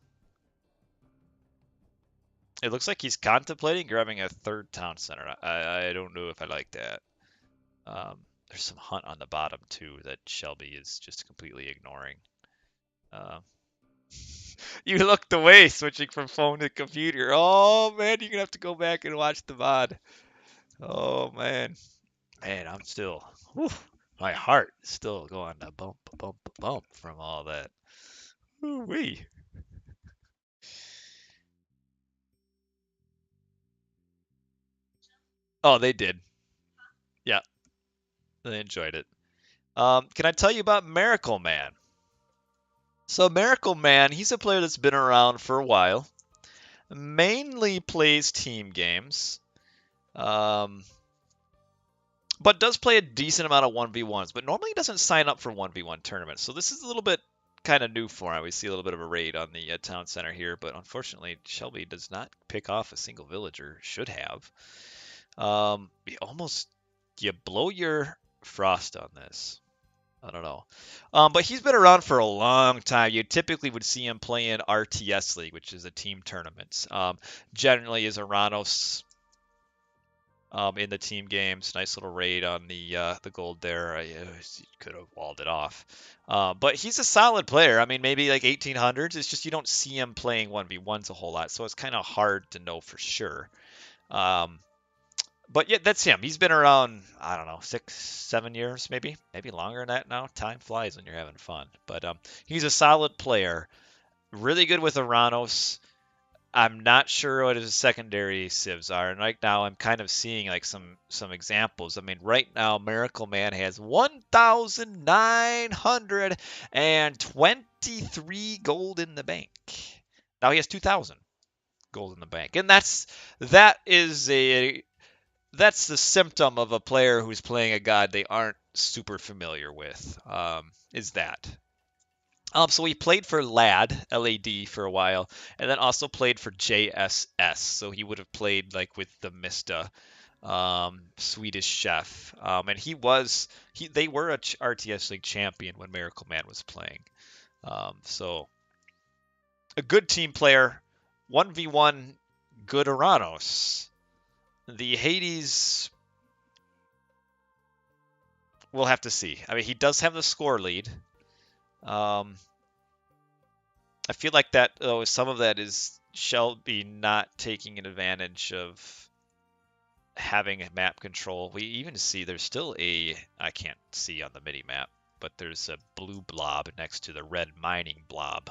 It looks like he's contemplating grabbing a third town center. I don't know if I like that. There's some hunt on the bottom too that Shelby is just completely ignoring. Uh, you looked away, switching from phone to computer. Oh man, you're gonna have to go back and watch the VOD. Oh man, I'm still. Whew, my heart is still going to bump, bump, bump from all that. Wee. Oh, they did. Yeah, they enjoyed it. Can I tell you about Miracleman? So Miracleman, he's a player that's been around for a while. Mainly plays team games. Um, but does play a decent amount of 1v1s, but normally doesn't sign up for 1v1 tournaments. So this is a little bit kind of new for him. We see a little bit of a raid on the town center here, but unfortunately Shelby does not pick off a single villager. Should have. You blow your frost on this. I don't know. But he's been around for a long time. You typically would see him play in RTS League, which is a team tournament. Generally is Oranos in the team games. Nice little raid on the gold there. I could have walled it off. But he's a solid player. I mean, maybe like 1800s. It's just you don't see him playing 1v1s a whole lot, so it's kind of hard to know for sure. But yeah, that's him. He's been around, I don't know, 6, 7 years, maybe longer than that now. Time flies when you're having fun. But he's a solid player, really good with Oranos. I'm not sure what his secondary civs are, and right now I'm kind of seeing like some examples. I mean, right now Miracleman has 1,923 gold in the bank. Now he has 2,000 gold in the bank, and that is a that's the symptom of a player who's playing a god they aren't super familiar with. Is that? So he played for LAD for a while, and then also played for JSS. So he would have played like with the Mista, Swedish chef, and they were a RTS League champion when Miracleman was playing. So a good team player, 1v1, good Oranos. The Hades, we'll have to see. I mean, he does have the score lead. I feel like that, though, some of that is Shelby not taking advantage of having map control. We even see there's still I can't see on the mini map, but there's a blue blob next to the red mining blob,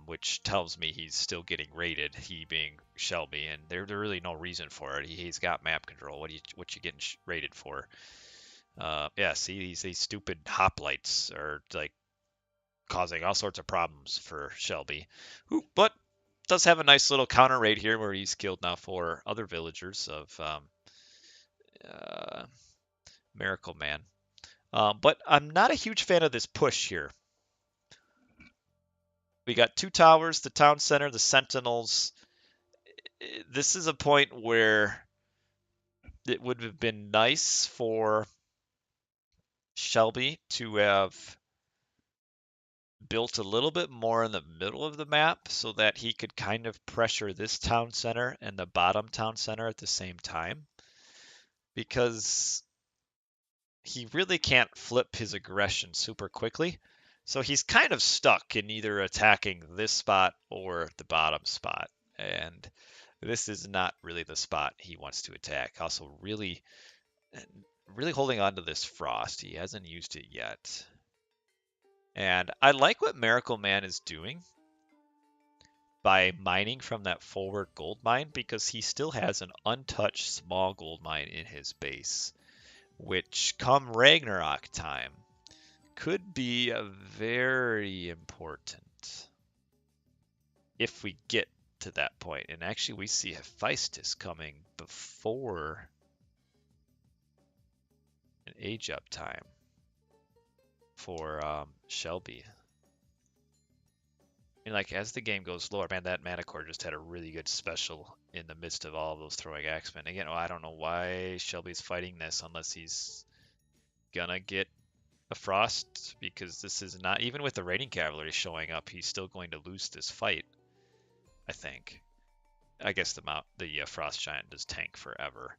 which tells me he's still getting raided, he being Shelby, and there's really no reason for it. He's got map control. What you getting raided for? Yeah, see, these stupid hoplites are like causing all sorts of problems for Shelby, who but does have a nice little counter raid here where he's killed now 4 other villagers of uh, Miracleman. But I'm not a huge fan of this push here. We got 2 towers, the town center, the sentinels. This is a point where it would have been nice for Shelby to have built a little bit more in the middle of the map so that he could kind of pressure this town center and the bottom town center at the same time, because he really can't flip his aggression super quickly. So he's kind of stuck in either attacking this spot or the bottom spot. And this is not really the spot he wants to attack. Also, really holding on to this frost. He hasn't used it yet. And I like what Miracleman is doing by mining from that forward gold mine, because he still has an untouched small gold mine in his base, which come Ragnarok time could be very important if we get to that point. And actually we see Hephaestus coming before an age up time for Shelby. And like as the game goes slower, man, that Manicore just had a really good special in the midst of all of those throwing axemen. Again, I don't know why Shelby's fighting this unless he's gonna get a frost, because this is not, even with the raiding cavalry showing up, he's still going to lose this fight, I think. I guess the frost giant does tank forever.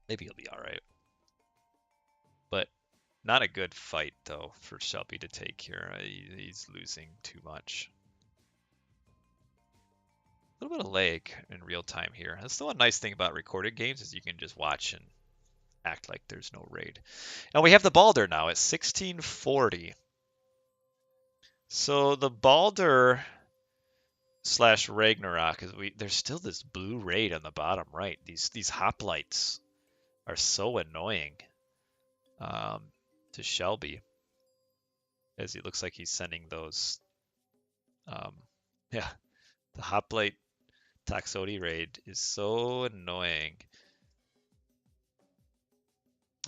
Maybe he'll be all right, but not a good fight though for Shelby to take here. He's losing too much. A little bit of lag in real time here. That's the one nice thing about recorded games, is you can just watch and act like there's no raid. And we have the Balder now at 1640. So the Balder / Ragnarok is there's still this blue raid on the bottom right. These hoplites are so annoying to Shelby, as he looks like he's sending those. Yeah, the hoplite Toxodi raid is so annoying.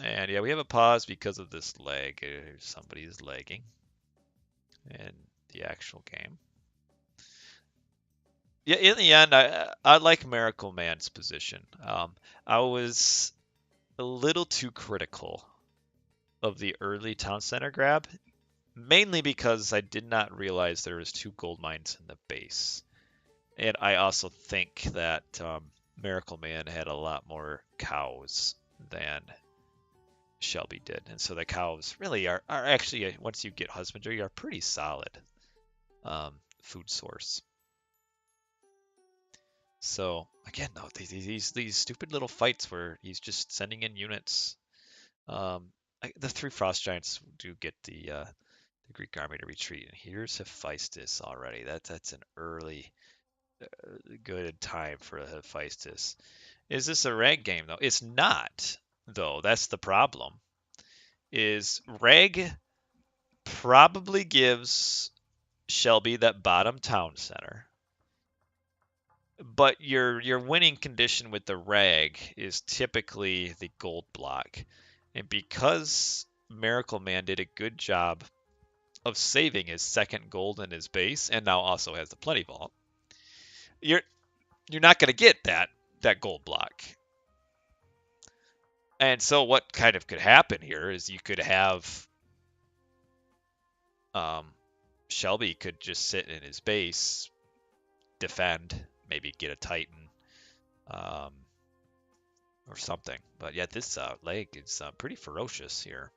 And yeah, we have a pause because of this lag. Somebody is lagging in the actual game. Yeah, in the end, I like Miracleman's position. I was a little too critical of the early town center grab, mainly because I did not realize there was 2 gold mines in the base. And I also think that Miracleman had a lot more cows than Shelby did. And so the cows really are actually, once you get husbandry, are pretty solid food source. So again, though, these stupid little fights where he's just sending in units. The 3 frost giants do get the Greek army to retreat, and here's Hephaestus already. That's an early good time for Hephaestus. Is this a rag game though? It's not, though. That's the problem. Is rag probably gives Shelby that bottom town center, but your winning condition with the rag is typically the gold block. And because Miracleman did a good job of saving his second gold in his base, and now also has the plenty vault, you're not going to get that gold block. And so what kind of could happen here is you could have Shelby could just sit in his base, defend, maybe get a Titan, or something. But yeah, this leg is pretty ferocious here.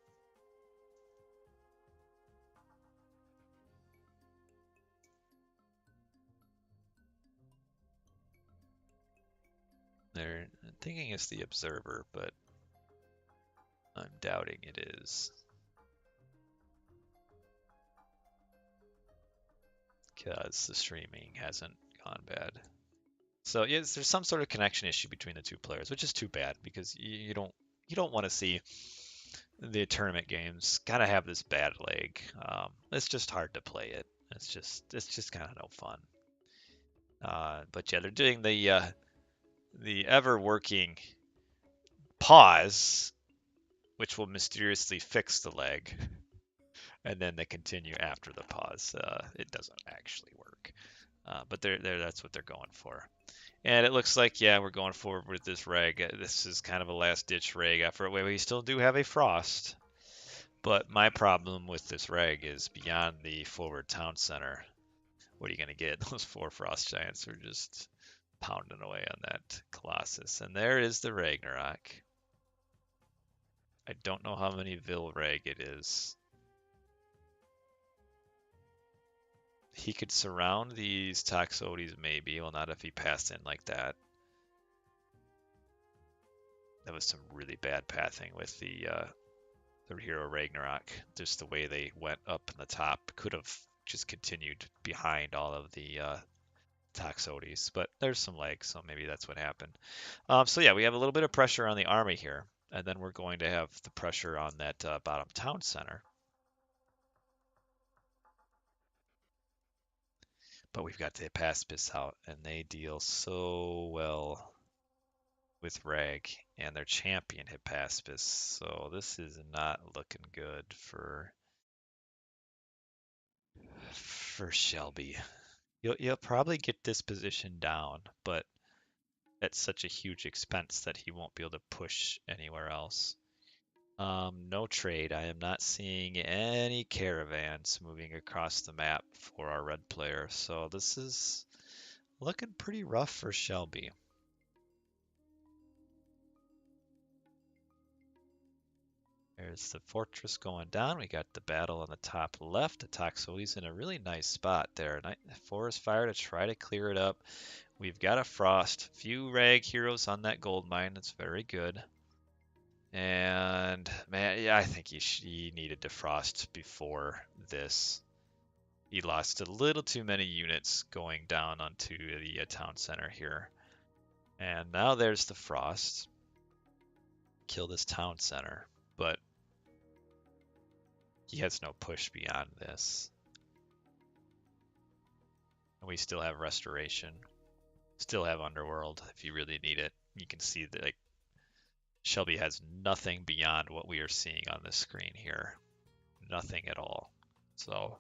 thinking it's the observer, but I'm doubting it is. Because the streaming hasn't gone bad. So yes, there's some sort of connection issue between the two players, which is too bad because you don't want to see the tournament games kind of have this bad lag. It's just hard to play it. It's just kind of no fun. But yeah, they're doing the ever working pause, which will mysteriously fix the lag, and then they continue after the pause. It doesn't actually work, but that's what they're going for. And it looks like, yeah, we're going forward with this reg. This is kind of a last-ditch reg effort. We still do have a frost, but my problem with this reg is beyond the forward town center. What are you going to get? Those 4 frost giants are just pounding away on that Colossus. And there is the Ragnarok. I don't know how many Vil reg it is. He could surround these Toxotes maybe. Well, not if he passed in like that. That was some really bad pathing with the hero Ragnarok. Just the way they went up in the top. Could have just continued behind all of the Toxotes, but there's some lag, so maybe that's what happened. So yeah, we have a little bit of pressure on the army here, and then we're going to have the pressure on that bottom town center. But we've got the Paspis out, and they deal so well with Rag, and their champion hit Paspis, so this is not looking good for Shelby. You'll probably get this position down, but at such a huge expense that he won't be able to push anywhere else. No trade. I am not seeing any caravans moving across the map for our red player, so this is looking pretty rough for Shelby. There's the fortress going down. We got the battle on the top left. The Toxotes in a really nice spot there. Forest fire to try to clear it up. We've got a frost. Few rag heroes on that gold mine. That's very good. And man, yeah, I think he needed to frost before this. He lost a little too many units going down onto the town center here. And now there's the frost. Kill this town center, but he has no push beyond this. And we still have restoration. Still have underworld if you really need it. You can see that like Shelby has nothing beyond what we are seeing on the screen here. Nothing at all. So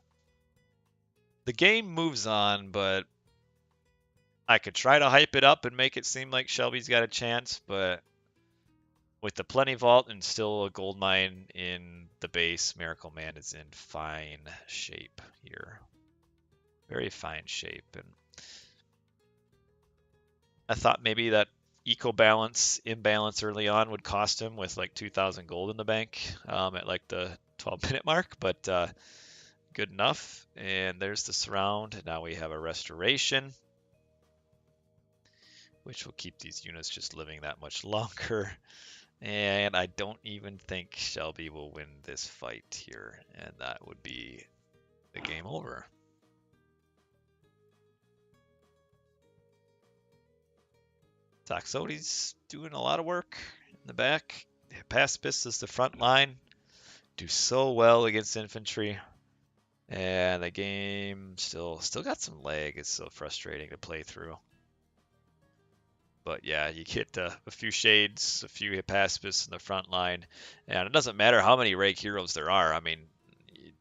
the game moves on, but I could try to hype it up and make it seem like Shelby's got a chance, but with the Plenty Vault and still a gold mine in the base, Miracleman is in fine shape here. Very fine shape. And I thought maybe that eco balance imbalance early on would cost him with like 2,000 gold in the bank at like the 12-minute mark, but good enough. And there's the surround. Now we have a restoration, which will keep these units just living that much longer. And I don't even think Shelby will win this fight here, and that would be the game over. Toxotes doing a lot of work in the back. Paspis is the front line. Do so well against infantry. And the game still got some lag. It's so frustrating to play through. But yeah, you get a few shades, a few Paspis in the front line, and it doesn't matter how many Rake heroes there are. I mean,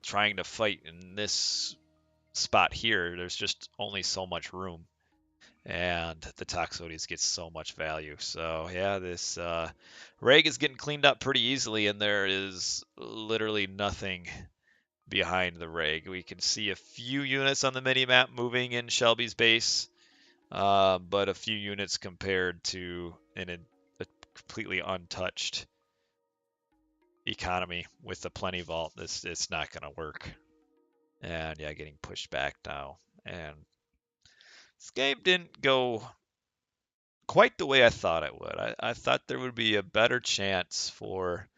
trying to fight in this spot here, there's just only so much room, and the Toxotes get so much value. So yeah, this Rake is getting cleaned up pretty easily, and there is literally nothing behind the Rake. We can see a few units on the mini map moving in Shelby's base. But a few units compared to a completely untouched economy with the Plenty Vault. It's not going to work. And yeah, getting pushed back now. And this game didn't go quite the way I thought it would. I thought there would be a better chance for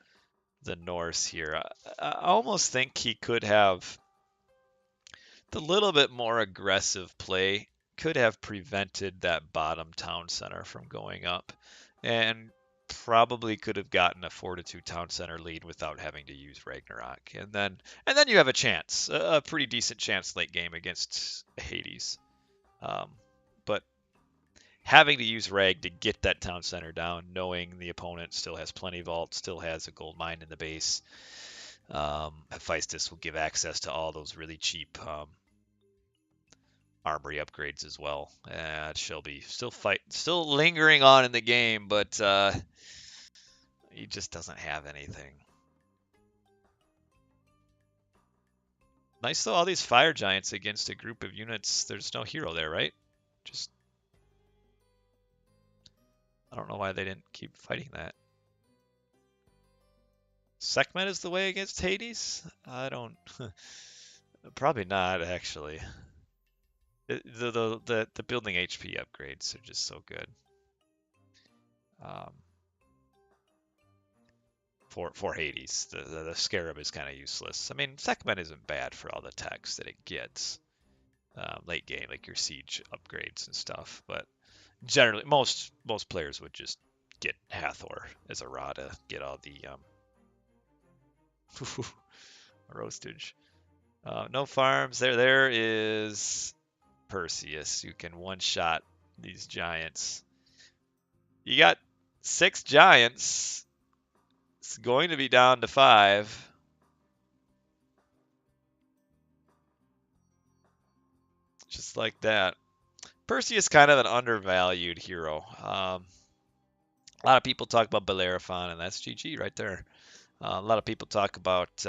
the Norse here. I almost think he could have the little bit more aggressive play could have prevented that bottom town center from going up, and probably could have gotten a 4-2 town center lead without having to use Ragnarok. And then you have a chance, a pretty decent chance late game against Hades. Um, but having to use Rag to get that town center down, knowing the opponent still has plenty of vault, still has a gold mine in the base. Hephaestus will give access to all those really cheap armory upgrades as well. Shelby still lingering on in the game, but he just doesn't have anything. Nice though, all these fire giants against a group of units. There's no hero there, right? Just I don't know why they didn't keep fighting that. Sekhmet is the way against Hades? I don't. Probably not actually. The building HP upgrades are just so good. For Hades, the Scarab is kind of useless. I mean, Sekhmet isn't bad for all the techs that it gets late game, like your siege upgrades and stuff. But generally, most players would just get Hathor as a raw to get all the roastage. No farms. There is Perseus, who can one-shot these giants. You got 6 giants. It's going to be down to 5. Just like that. Perseus kind of an undervalued hero. A lot of people talk about Bellerophon, and that's GG right there. A lot of people talk about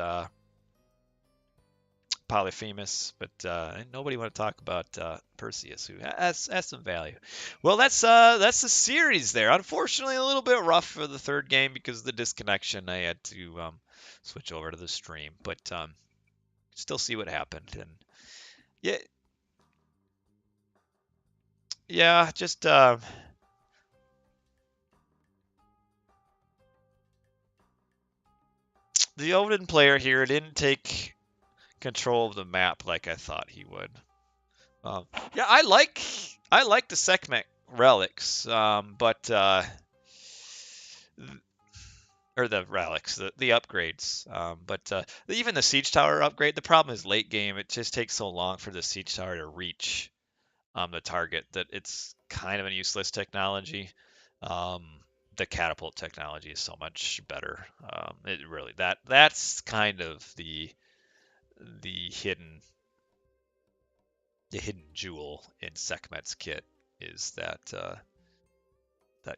Polyphemus, but nobody want to talk about Perseus, who has some value. Well, that's the series there. Unfortunately, a little bit rough for the third game because of the disconnection. I had to switch over to the stream, but still see what happened. And yeah, just the Odin player here didn't take control of the map like I thought he would. Yeah, I like the Sekhmet relics, but or the relics, the upgrades. But even the siege tower upgrade, the problem is late game. It just takes so long for the siege tower to reach the target that it's kind of a useless technology. The catapult technology is so much better. It really that's kind of the hidden jewel in Sekhmet's kit is that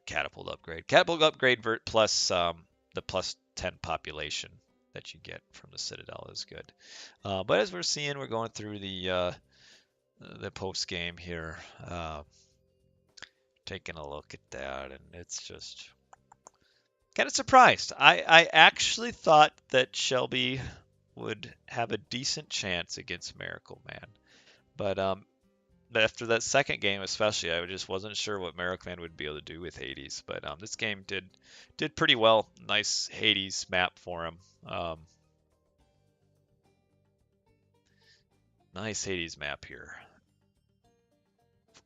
catapult upgrade. Catapult upgrade plus the plus 10 population that you get from the Citadel is good. But as we're seeing, we're going through the post game here, taking a look at that, and it's just kind of surprised. I actually thought that Shelby would have a decent chance against Miracleman, but after that second game especially, I just wasn't sure what Miracleman would be able to do with Hades. But this game did pretty well. Nice Hades map for him. Nice Hades map here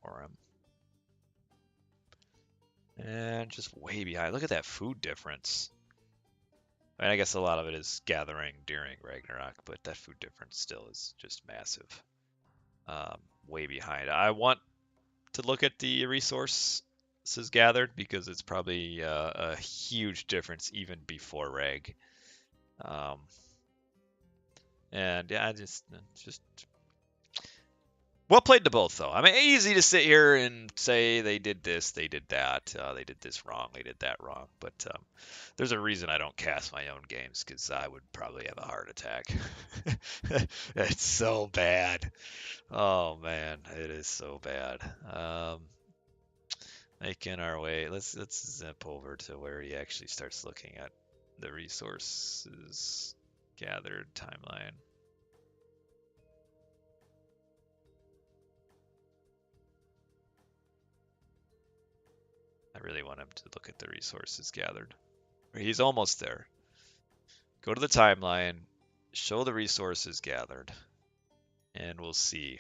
for him. And just way behind. Look at that food difference. I mean, I guess a lot of it is gathering during Ragnarok, but that food difference still is just massive. Way behind. I want to look at the resources gathered because it's probably a huge difference even before Reg. And yeah, just well played to both though. I mean, easy to sit here and say they did this, they did that, they did this wrong, they did that wrong. But there's a reason I don't cast my own games because I would probably have a heart attack. It's so bad. Oh man, it is so bad. Making our way. Let's zip over to where he actually starts looking at the resources gathered timeline. really want him to look at the resources gathered. He's almost there. Go to the timeline, show the resources gathered, and we'll see.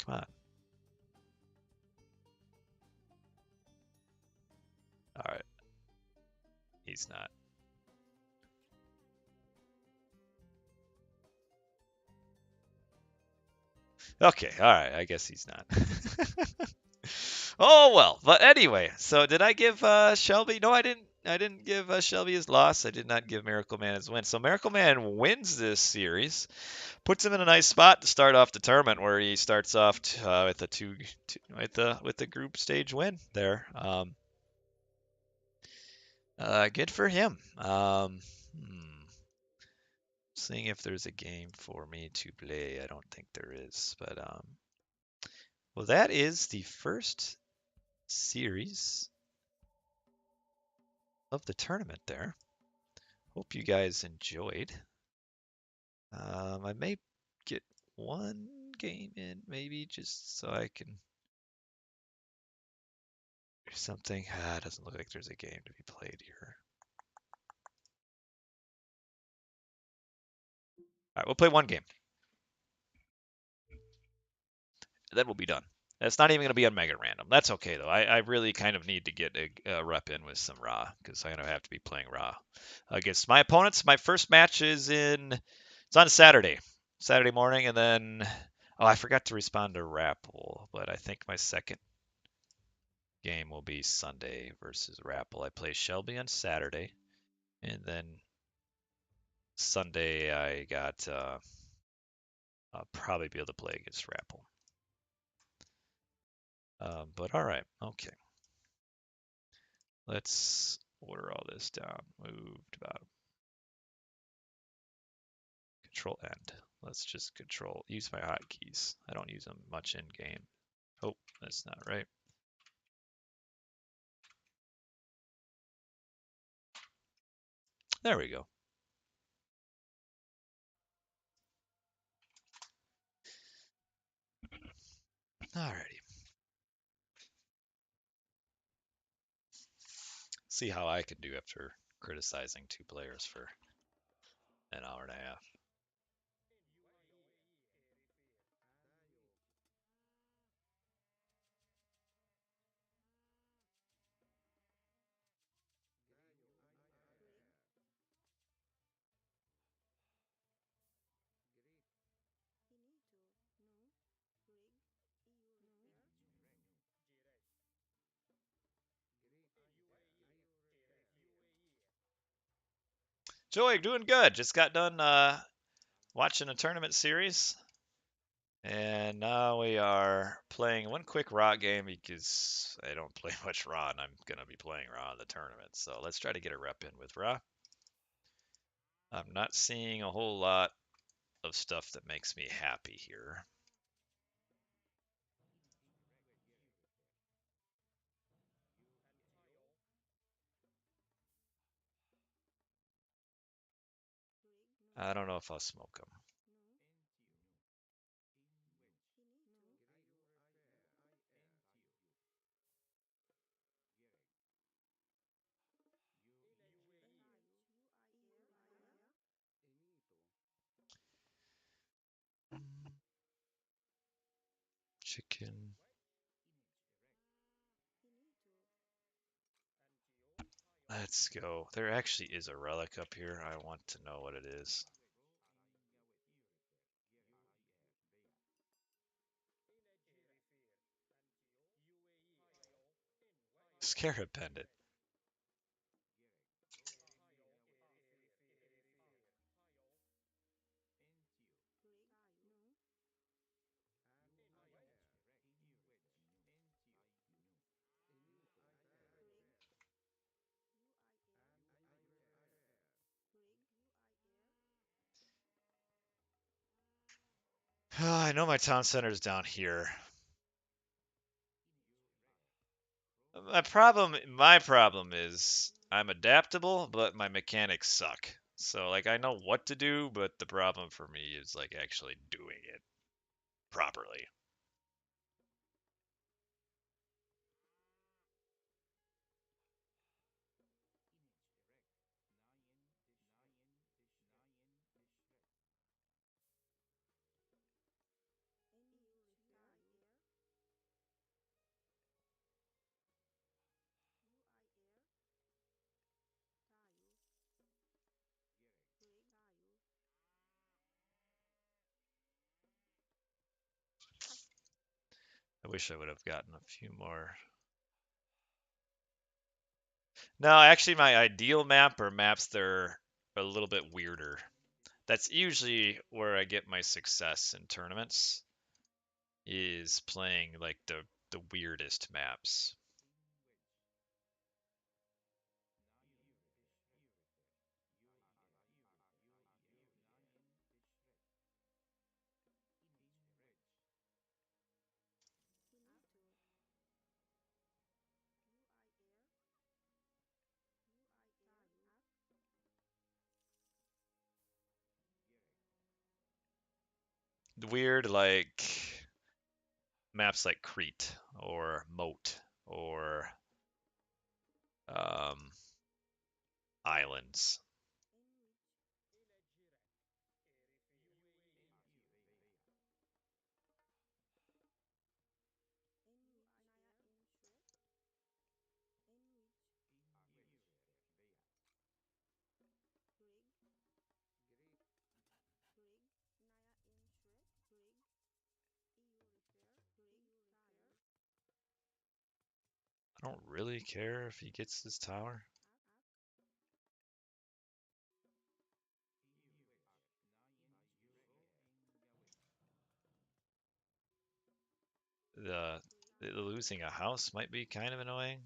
Come on. All right. He's not. Okay, all right. I guess he's not. Oh well. But anyway, so did I give Shelby? No, I didn't. I didn't give Shelby his loss. I did not give Miracleman his win. So Miracleman wins this series, puts him in a nice spot to start off the tournament, where he starts off with a with the group stage win there. Good for him. Seeing if there's a game for me to play. I don't think there is, but well, that is the first series of the tournament there. Hope you guys enjoyed. I may get one game in, maybe just so I can do something. It doesn't look like there's a game to be played here. All right, we'll play one game. Then we'll be done. That's not even going to be on MegaRandom. That's okay, though. I really kind of need to get a rep in with some Ra, because I'm going to have to be playing Ra against my opponents. My first match is it's on Saturday morning, and then, oh, I forgot to respond to Rapple, but I think my second game will be Sunday versus Rapple. I play Shelby on Saturday, and then Sunday I'll probably be able to play against Rapple. But all right, okay. Let's order all this down. Move to bottom. Control end. Let's just use my hotkeys. I don't use them much in game. Oh, that's not right. There we go. Alrighty. See how I can do after criticizing two players for an hour and a half. Joey, doing good. Just got done watching a tournament series. And now we are playing one quick Raw game because I don't play much Raw and I'm going to be playing Raw in the tournament. So let's try to get a rep in with Raw. I'm not seeing a whole lot of stuff that makes me happy here. I don't know if I'll smoke them. Chicken. Let's go. There actually is a relic up here. I want to know what it is. Scarab pendant. I know my town center is down here. My problem is I'm adaptable, but my mechanics suck. So like I know what to do, but the problem for me is like actually doing it properly. I wish I would have gotten a few more. No, actually, my ideal map are maps that are a little bit weirder. That's usually where I get my success in tournaments, is playing like the weirdest maps. Weird like maps like Crete or Moat or um, islands. I don't really care if he gets this tower. The, the losing a house might be kind of annoying.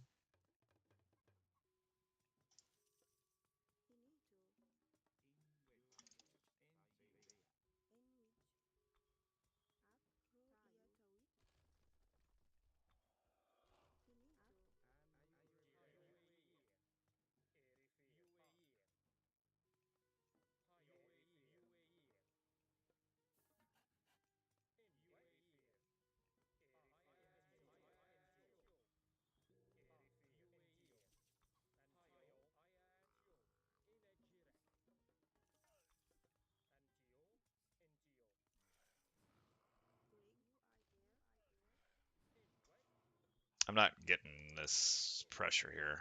I'm not getting this pressure here.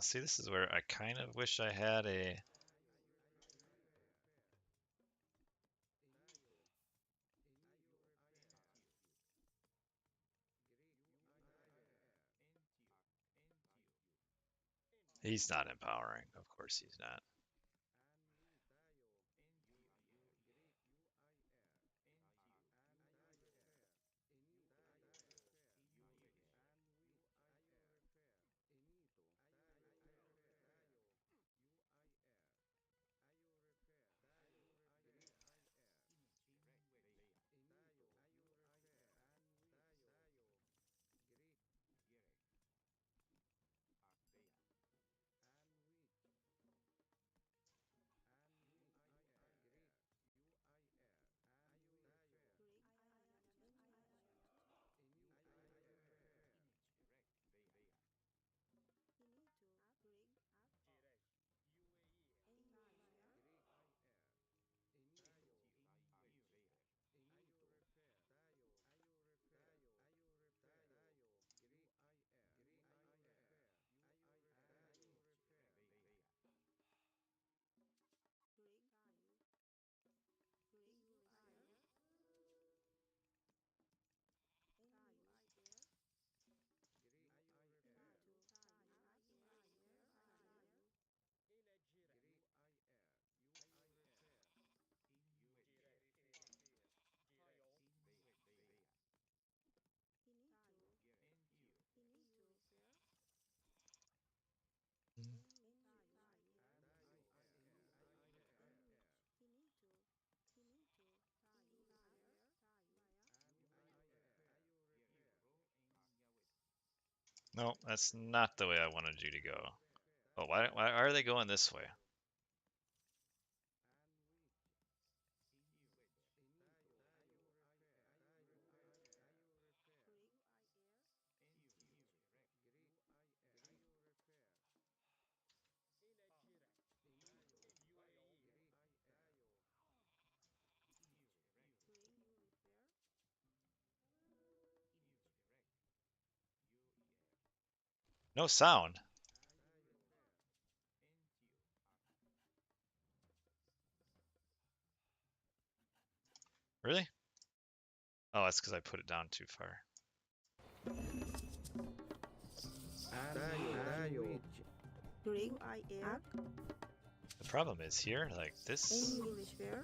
See, this is where I kind of wish I had a. He's not empowering. Of course he's not. No, that's not the way I wanted you to go. Oh, why are they going this way? No sound. Really? Oh, that's because I put it down too far. The problem is here, like this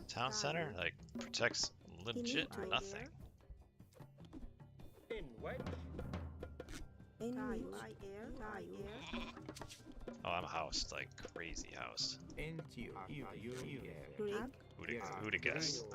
town center, like protects legit nothing. Oh, I'm housed, like crazy housed. Who'da guessed?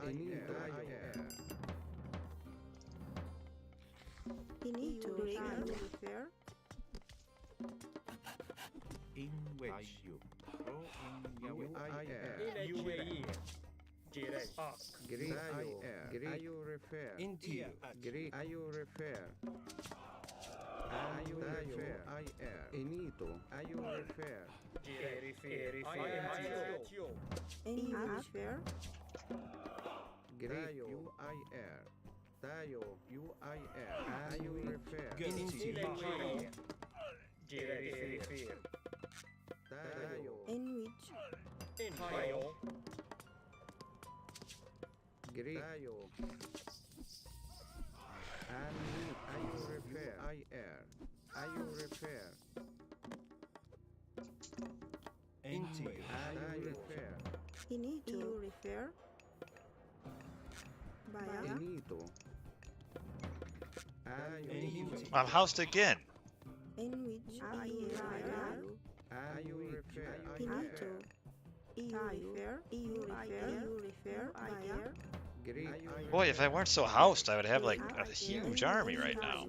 I'm housed again. Boy, if I weren't so housed, I would have like a huge army right now.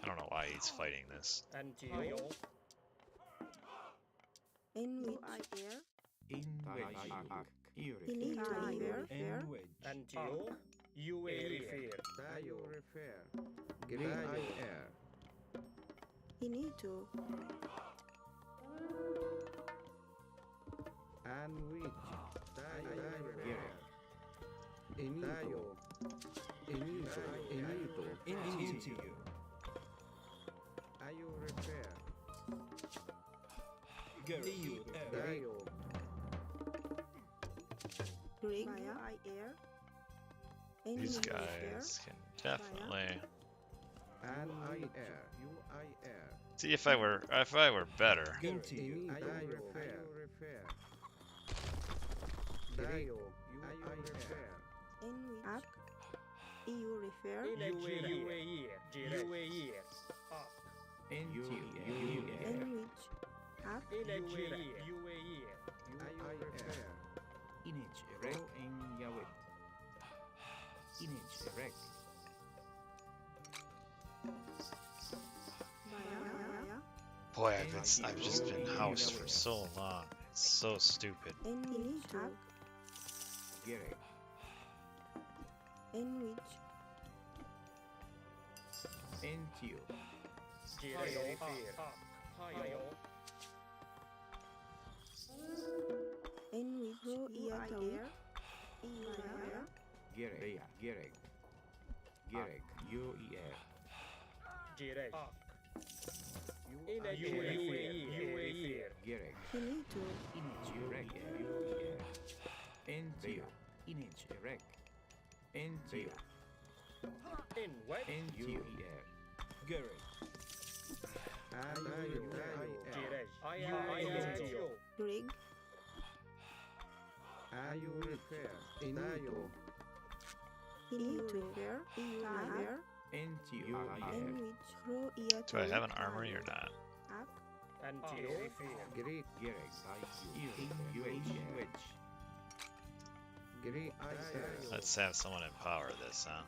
I don't know why he's fighting this. These guys can definitely see if I were better. Boy, I've just been housed for so long. It's so stupid. Do I have an armory or not? Let's have someone empower this, huh?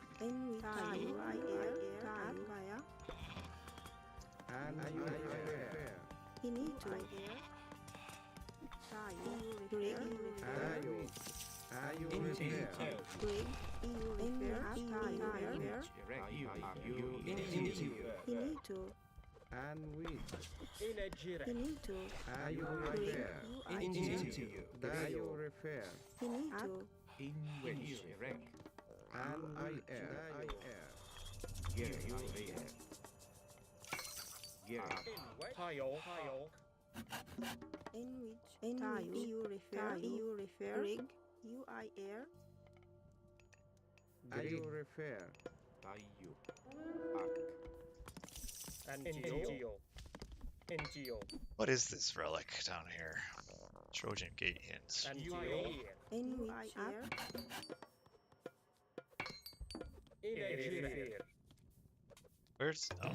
What is this relic down here? Trojan gate hints. Where's... oh.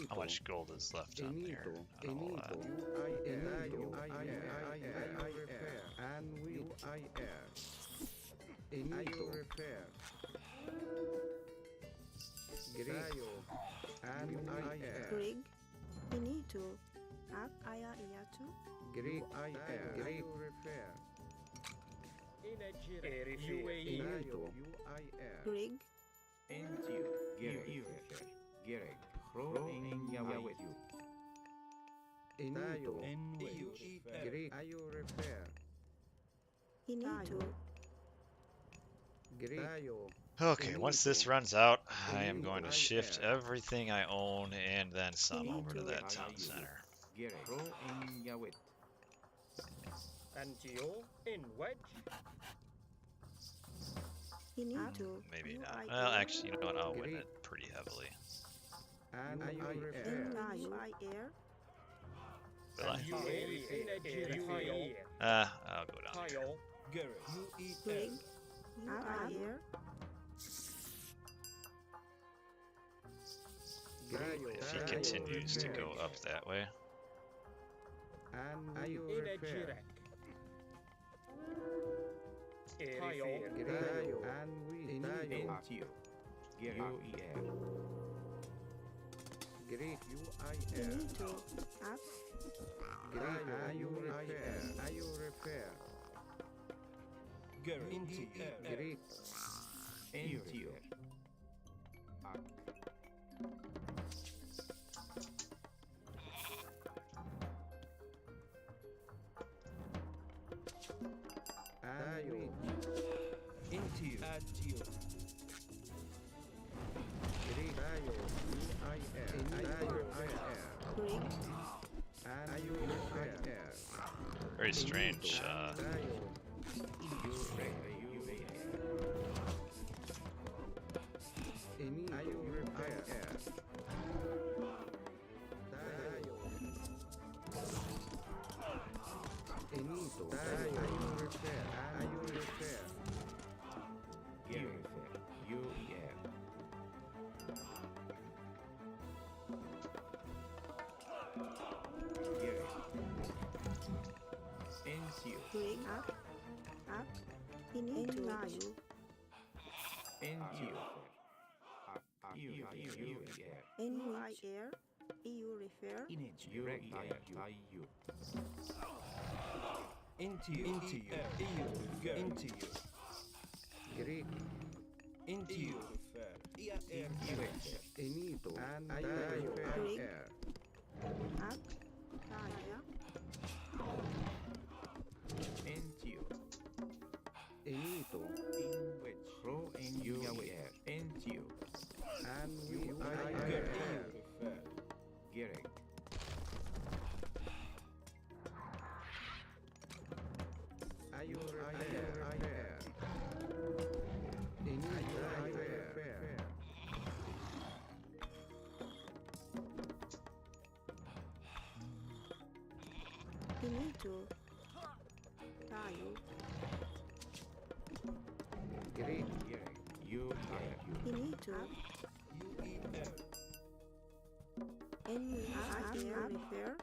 How much gold is left on there? Not a whole lot. Okay, once this runs out, I am going to shift everything I own and then some over to that town center. Maybe not. Well, actually, you know what? I'll win it pretty heavily. Will I? I'll go down here. If he continues to go up that way. Greek Finito. Up. Greek you repair. Into Greek into Ayo into Greek ayo Greek. ayo repair. Very strange. Ayo repair. Enito ayo repair. Greek. Up. Finito. Ayo. NYR. EU refer. Greek enito ayo repair. Up. Kaya. Enito and we ayo repair. Enito ayo repair. Finito. Tayo. Greek Finito. NYR refer.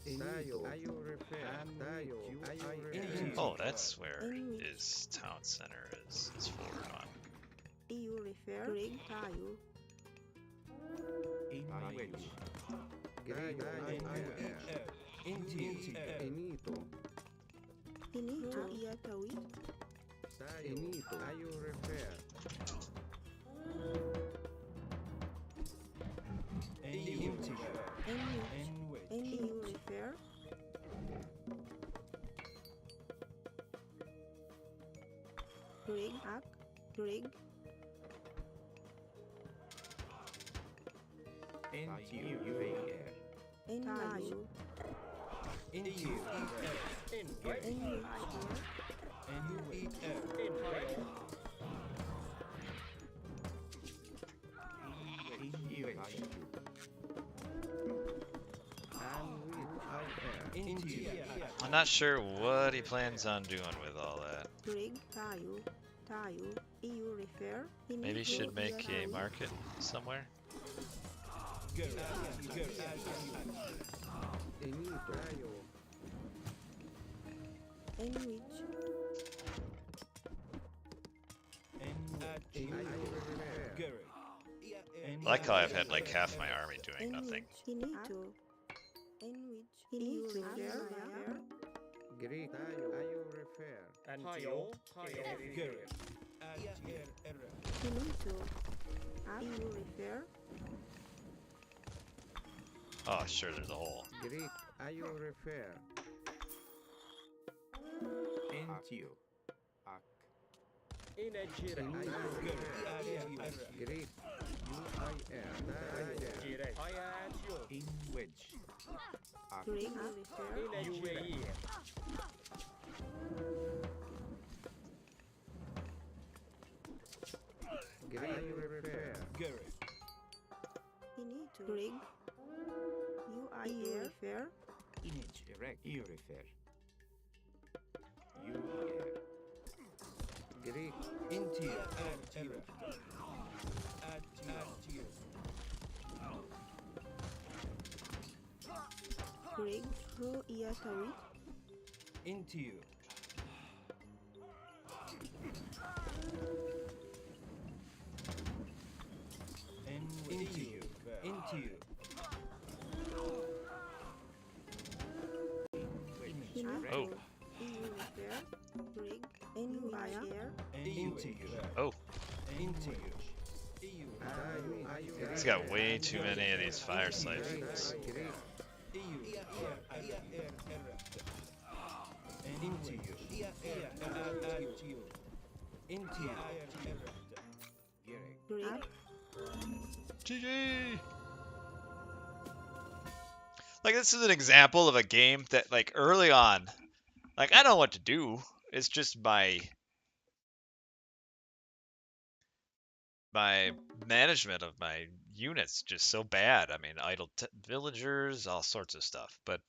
enito ayo repair. Ayo repair. Oh, that's where his town center is forward on. EU refer. Greek. Tayo. Greek enito Finito. Iya tawid. enito ayo repair. NU refer. Greek. Up. Greek. Tayo. I'm not sure what he plans on doing with all that. Greek. Tayo. EU refer. Maybe he should make a market somewhere. Enwich. I like how I've had like half my army doing nothing. Finito. Enwich. EU refer. Greek ayo repair. Finito. EU refer. Oh, sure, there's a hole. Greek ayo repair. Greek Greek refer. Greek repair. Finito. Greek. EU refer. Greek Greek. Pro iya tawid. Into you. Oh. EU repair. Rig. NUIR. Into you. Oh. Into you. He's got way too many of these fire siphons. Into you. Into you. Rig. GG! Like, this is an example of a game that, like, early on, like, I know what to do. It's just my management of my units just so bad. I mean, idle villagers, all sorts of stuff. But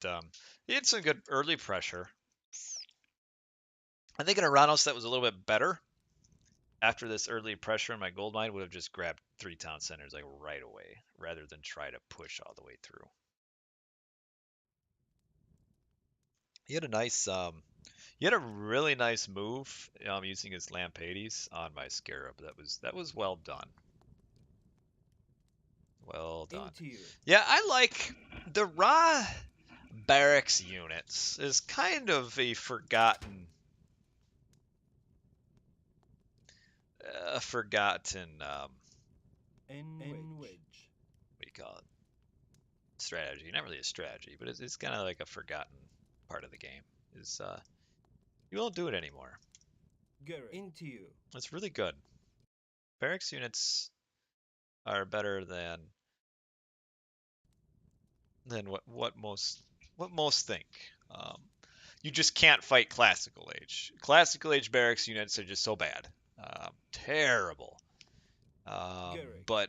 he had some good early pressure. I think in Oranos that was a little bit better. After this early pressure, my gold mine would have just grabbed 3 town centers like right away, rather than try to push all the way through. He had a nice, he had a really nice move using his Lampades on my Scarab. That was well done. Well done. Into you. Yeah, I like the raw barracks units is kind of a forgotten Wedge. what do you call it? Strategy. Not really a strategy, but it's kind of like a forgotten part of the game. Is you won't do it anymore. Into you. It's really good. Barracks units are better than what most think. You just can't fight classical age. Classical age barracks units are just so bad, terrible. But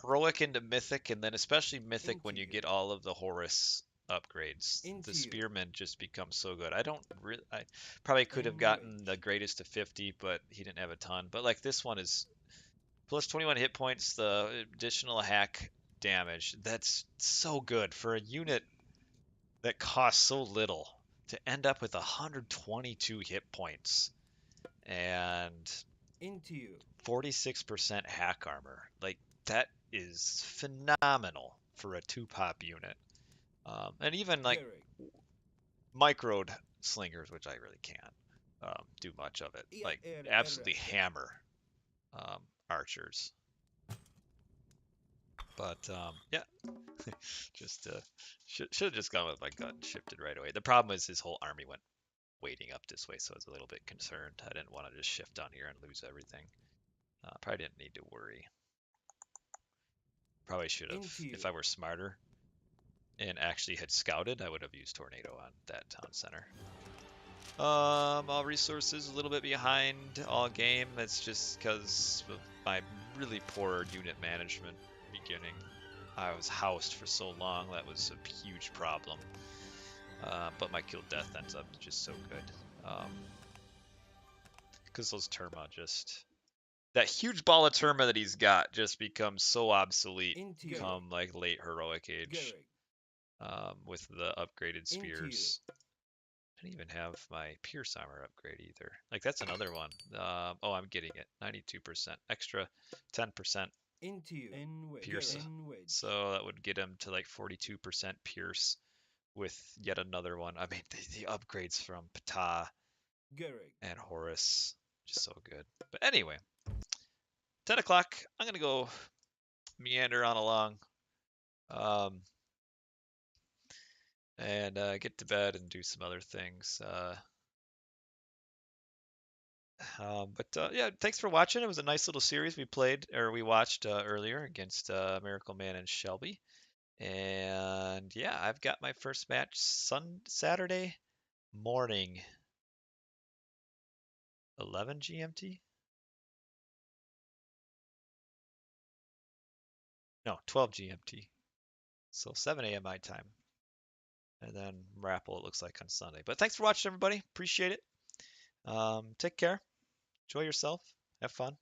heroic into mythic, and then especially mythic when you get all of the Horus upgrades, the spearman just becomes so good. I probably could have gotten the greatest to 50, but he didn't have a ton. But like this one is plus 21 hit points, the additional hack damage. That's so good for a unit that costs so little to end up with 122 hit points and Into you. 46% hack armor. Like, that is phenomenal for a 2-pop unit. And even like microed slingers, which I really can't do much of it. Like, absolutely hammer archers. But yeah, just should have just gone with my gut and shifted right away. The problem is his whole army went wading up this way, so I was a little bit concerned. I didn't want to just shift down here and lose everything. Probably didn't need to worry. Probably should have, if I were smarter and actually had scouted, I would have used Tornado on that town center. All resources a little bit behind all game. It's just because of my really poor unit management beginning. I was housed for so long, that was a huge problem. But my kill death ends up just so good. Because those Terma just... That huge ball of Terma that he's got just becomes so obsolete come like late heroic age. With the upgraded spears. I didn't even have my Pierce armor upgrade either. Like, that's another one. Oh, I'm getting it. 92%. Extra 10% Pierce. So that would get him to like 42% Pierce with yet another one. I mean, the upgrades from Ptah and Horus. Just so good. But anyway, 10 o'clock. I'm going to go meander on along. And get to bed and do some other things. Yeah, thanks for watching. It was a nice little series we watched earlier against Miracleman and Shelby. And yeah, I've got my first match Saturday morning, 11 GMT. No, 12 GMT. So 7 a.m. my time. And then Rapple, it looks like, on Sunday. But thanks for watching, everybody. Appreciate it. Take care. Enjoy yourself. Have fun.